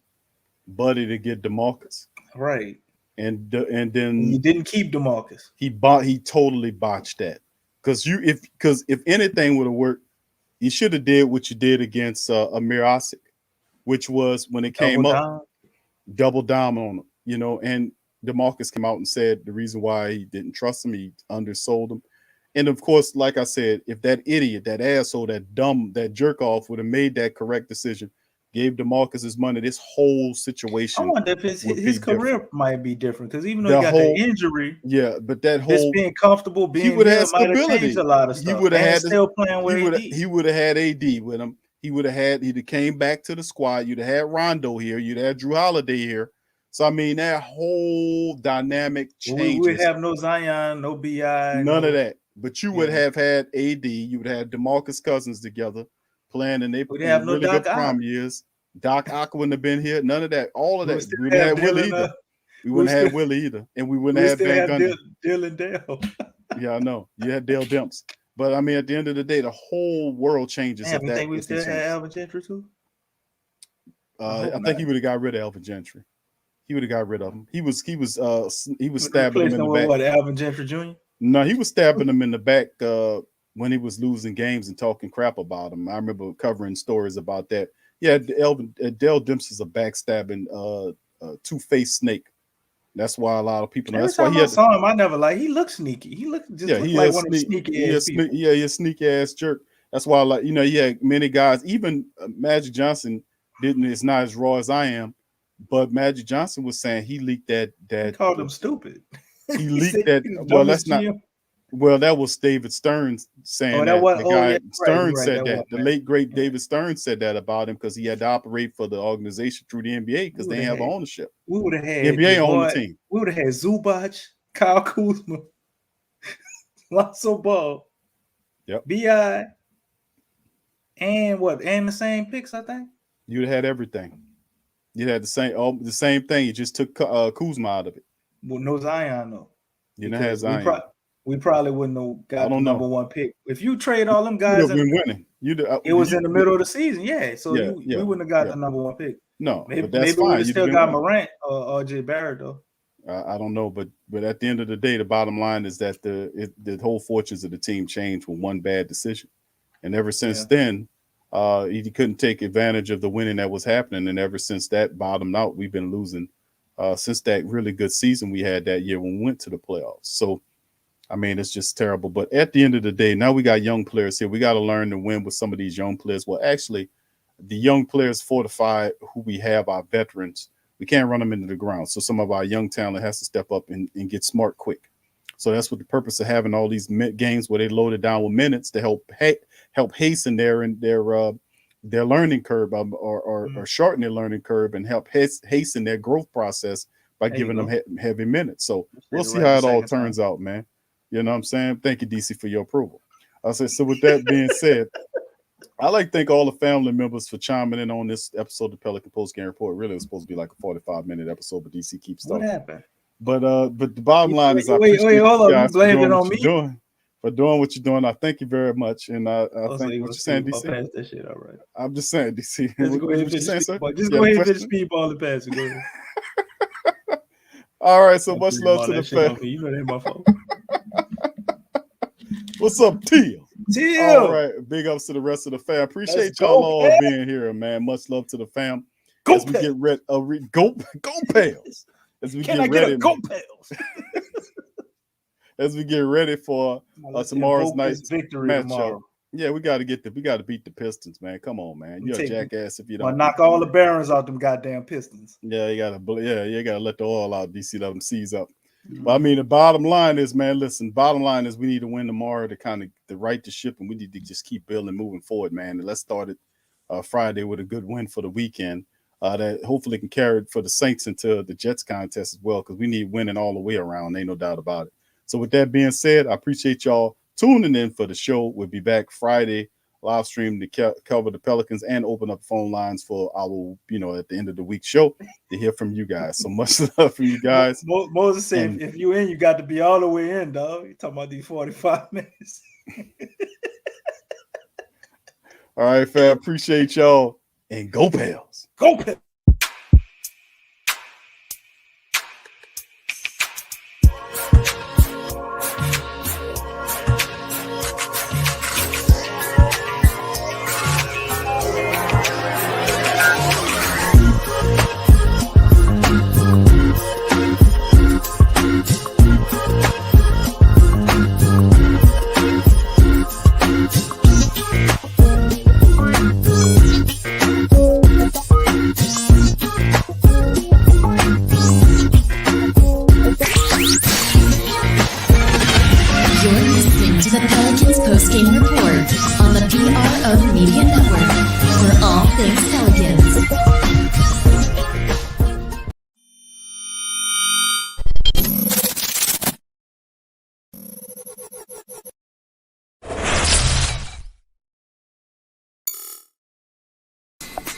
Buddy to get DeMarcus.
Right.
and
You
then
didn't keep DeMarcus.
he totally botched that. Because if anything would have worked, you should have did what you did against Amir Asik, which was when it came up, double down on him, you know. And DeMarcus came out and said the reason why he didn't trust him, he undersold him. And of course, like I said, if that idiot, that asshole, that jerk off would have made that correct decision, gave DeMarcus his money, this whole
I
situation
wonder if his career
different.
might be different because even though
The
he got
whole-
the injury,
Yeah, but that
just
whole
being comfortable,
he
being
would have
here
had
might have
stability.
changed a lot of
He
stuff.
would have
And
had
still playing with AD.
he would have had AD with him. He'd have came back to the squad. You'd have had Rondo here. You'd have had Drew Holiday here. So I mean, that whole dynamic changes.
We would have no Zion, no BI,
None of that. But you would
Yeah.
have had AD. You would have had DeMarcus Cousins together playing, and they
We'd
in
have no
really
Doc
good prime years. Doc Ock wouldn't have been here. None of that. All of
We
that.
would still
We wouldn't have
have
Willie
Dylan,
either. We
we
wouldn't have
still-
Willie either, and we wouldn't
we
have
still
Van
have
Gundy.
Dylan Dale.
Yeah, I know. You had Dale Demps. But I mean, at the end of the day, the whole world changes.
Damn,
if
you
that
think we
if
still
it
have
changes.
Alvin Gentry too?
I
hope
think he
not.
would have got rid of Elvin Gentry. He would have got rid of him. He was stabbing him
Replaced
in
him
the
with
back.
what, Alvin Gentry Jr.?
No, he was stabbing him in the back when he was losing games and talking crap about him. I remember covering stories about that. Yeah, Dale Demps is a backstabbing, two-faced snake. That's why a lot of people.
Every
That's why
time
he
I
had.
saw him, I never like. He looked sneaky. He looked just looked like one of the sneaky ass people.
He a sneaky ass jerk. That's why, like, you know, he had many guys. Even Magic Johnson didn't. It's not as raw as I am, but Magic Johnson was saying he leaked that.
He called him stupid.
He
He
leaked
said
that.
he was
Well,
dumb
that's
as
not.
GM.
Well, that was David Stern saying
Oh, that
that.
was-
The
oh,
guy
yeah,
Stern
you're right,
said
that
that.
was
The
bad.
late great
Yeah.
David Stern said that about him because he had to operate for the organization through the NBA because they
would've
have
had-
ownership.
We would have had
NBA
your
owned the
boy-
team.
We would have had Zubac, Kyle Kuzma, Lonzo Ball,
Yep.
Bi, and the same picks, I think.
You'd have had everything. You had the same thing. You just took Kuzma out of it.
Well, no Zion though.
You didn't have
Because
Zion.
we probably wouldn't have got
I
the
don't know.
number one pick. If you trade all them
You'd
guys,
have been winning.
it was in the middle of the season, yeah. So
Yeah,
we wouldn't have got the number one pick.
No,
Maybe
but that's
we would
fine.
have
You'd
still
been
got
winning.
Morant or RJ Barrett though.
I don't know, but at the end of the day, the bottom line is that the whole fortunes of the team changed with one bad decision, and ever since then, he couldn't take advantage of the winning that was happening, and ever since that bottomed out, we've been losing since that really good season we had that year when we went to the playoffs. So, I mean, it's just terrible. But at the end of the day, now we got young players here. We got to learn to win with some of these young players. Well, actually, the young players fortify who we have, our veterans. We can't run them into the ground. So some of our young talent has to step up and get smart quick. So that's what the purpose of having all these games where they load it down with minutes to help hasten their learning curve or shorten their learning curve and help hasten their growth process by giving them heavy minutes. So we'll see how it all turns out, man. You know what I'm saying? Thank you, DC, for your approval. I said, so with that being said, I'd like to thank all the family members for chiming in on this episode of the Pelican Post Game Report. Really, it was supposed to be like a 45-minute episode, but DC keeps
What
talking.
happened?
But the bottom line is I
Wait,
appreciate
hold
you
on.
guys
You blamed
for
it
doing
on
what
me?
you're doing. For doing what you're doing. I thank you very much. And I think what you're saying, DC.
Pass that shit, all right.
I'm just saying, DC.
Just go ahead and
What you saying,
finish
sir?
speedball. Just
You
go
have a
ahead and finish
question?
speedball and pass it. Go ahead.
All right, so
Don't
much
blame
love
all
to
that
the
shit on
family.
me. You know that ain't my fault.
What's up, Teal?
Teal.
All right, big ups to the rest of the fam. Appreciate
Let's
y'all
go,
all
Pels.
being here, man. Much love to the fam.
Go
As we get ready, go Pels. As we
Can
get
I get
ready,
a go Pels?
as we get ready for
Let's
tomorrow's
invoke this
night's
victory
matchup.
tomorrow.
Yeah, we got to beat the Pistons, man. Come on, man. You're a
Take it.
jackass if you
I'll
don't.
knock all the barons out them goddamn Pistons.
Yeah, you gotta let the oil out. DC, let them seize up.
Mm-hmm.
But I mean, the bottom line is, man, listen, bottom line is we need to win tomorrow to kind of the right to ship, and we need to just keep building, moving forward, man. And let's start it Friday with a good win for the weekend that hopefully can carry it for the Saints into the Jets contest as well, because we need winning all the way around. Ain't no doubt about it. So with that being said, I appreciate y'all tuning in for the show. We'll be back Friday, live stream to cover the Pelicans and open up phone lines for our, at the end of the week show to hear from you guys. So much love from you guys.
Moses said,
And-
if you in, you got to be all the way in, dog. You talking about these 45 minutes.
All right, fam. Appreciate y'all. And go Pels.
Go Pels.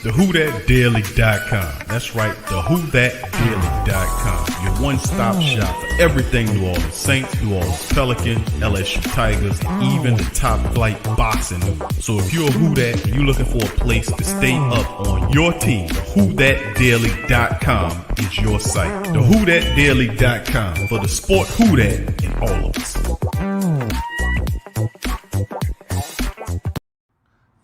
TheWhoThatDaily.com. That's right, TheWhoThatDaily.com. Your one-stop shop for everything New Orleans Saints, New Orleans Pelicans, LSU Tigers, even the top flight boxing news. So if you're a Who That and you're looking for a place to stay up on your team, TheWhoThatDaily.com is your site. TheWhoThatDaily.com for the sport Who That in all of us.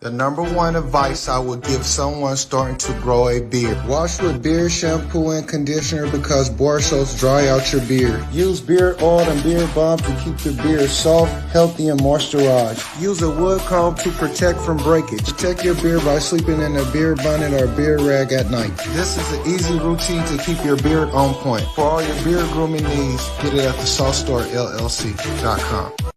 The number one advice I would give someone starting to grow a beard. Wash with beard shampoo and conditioner because Borshots dry out your beard. Use beard oil and beard balm to keep your beard soft, healthy, and moisturized. Use a wood comb to protect from breakage. Protect your beard by sleeping in a beard bonnet or beard rag at night. This is an easy routine to keep your beard on point. For all your beard grooming needs, get it at the SoftStoreLLC.com.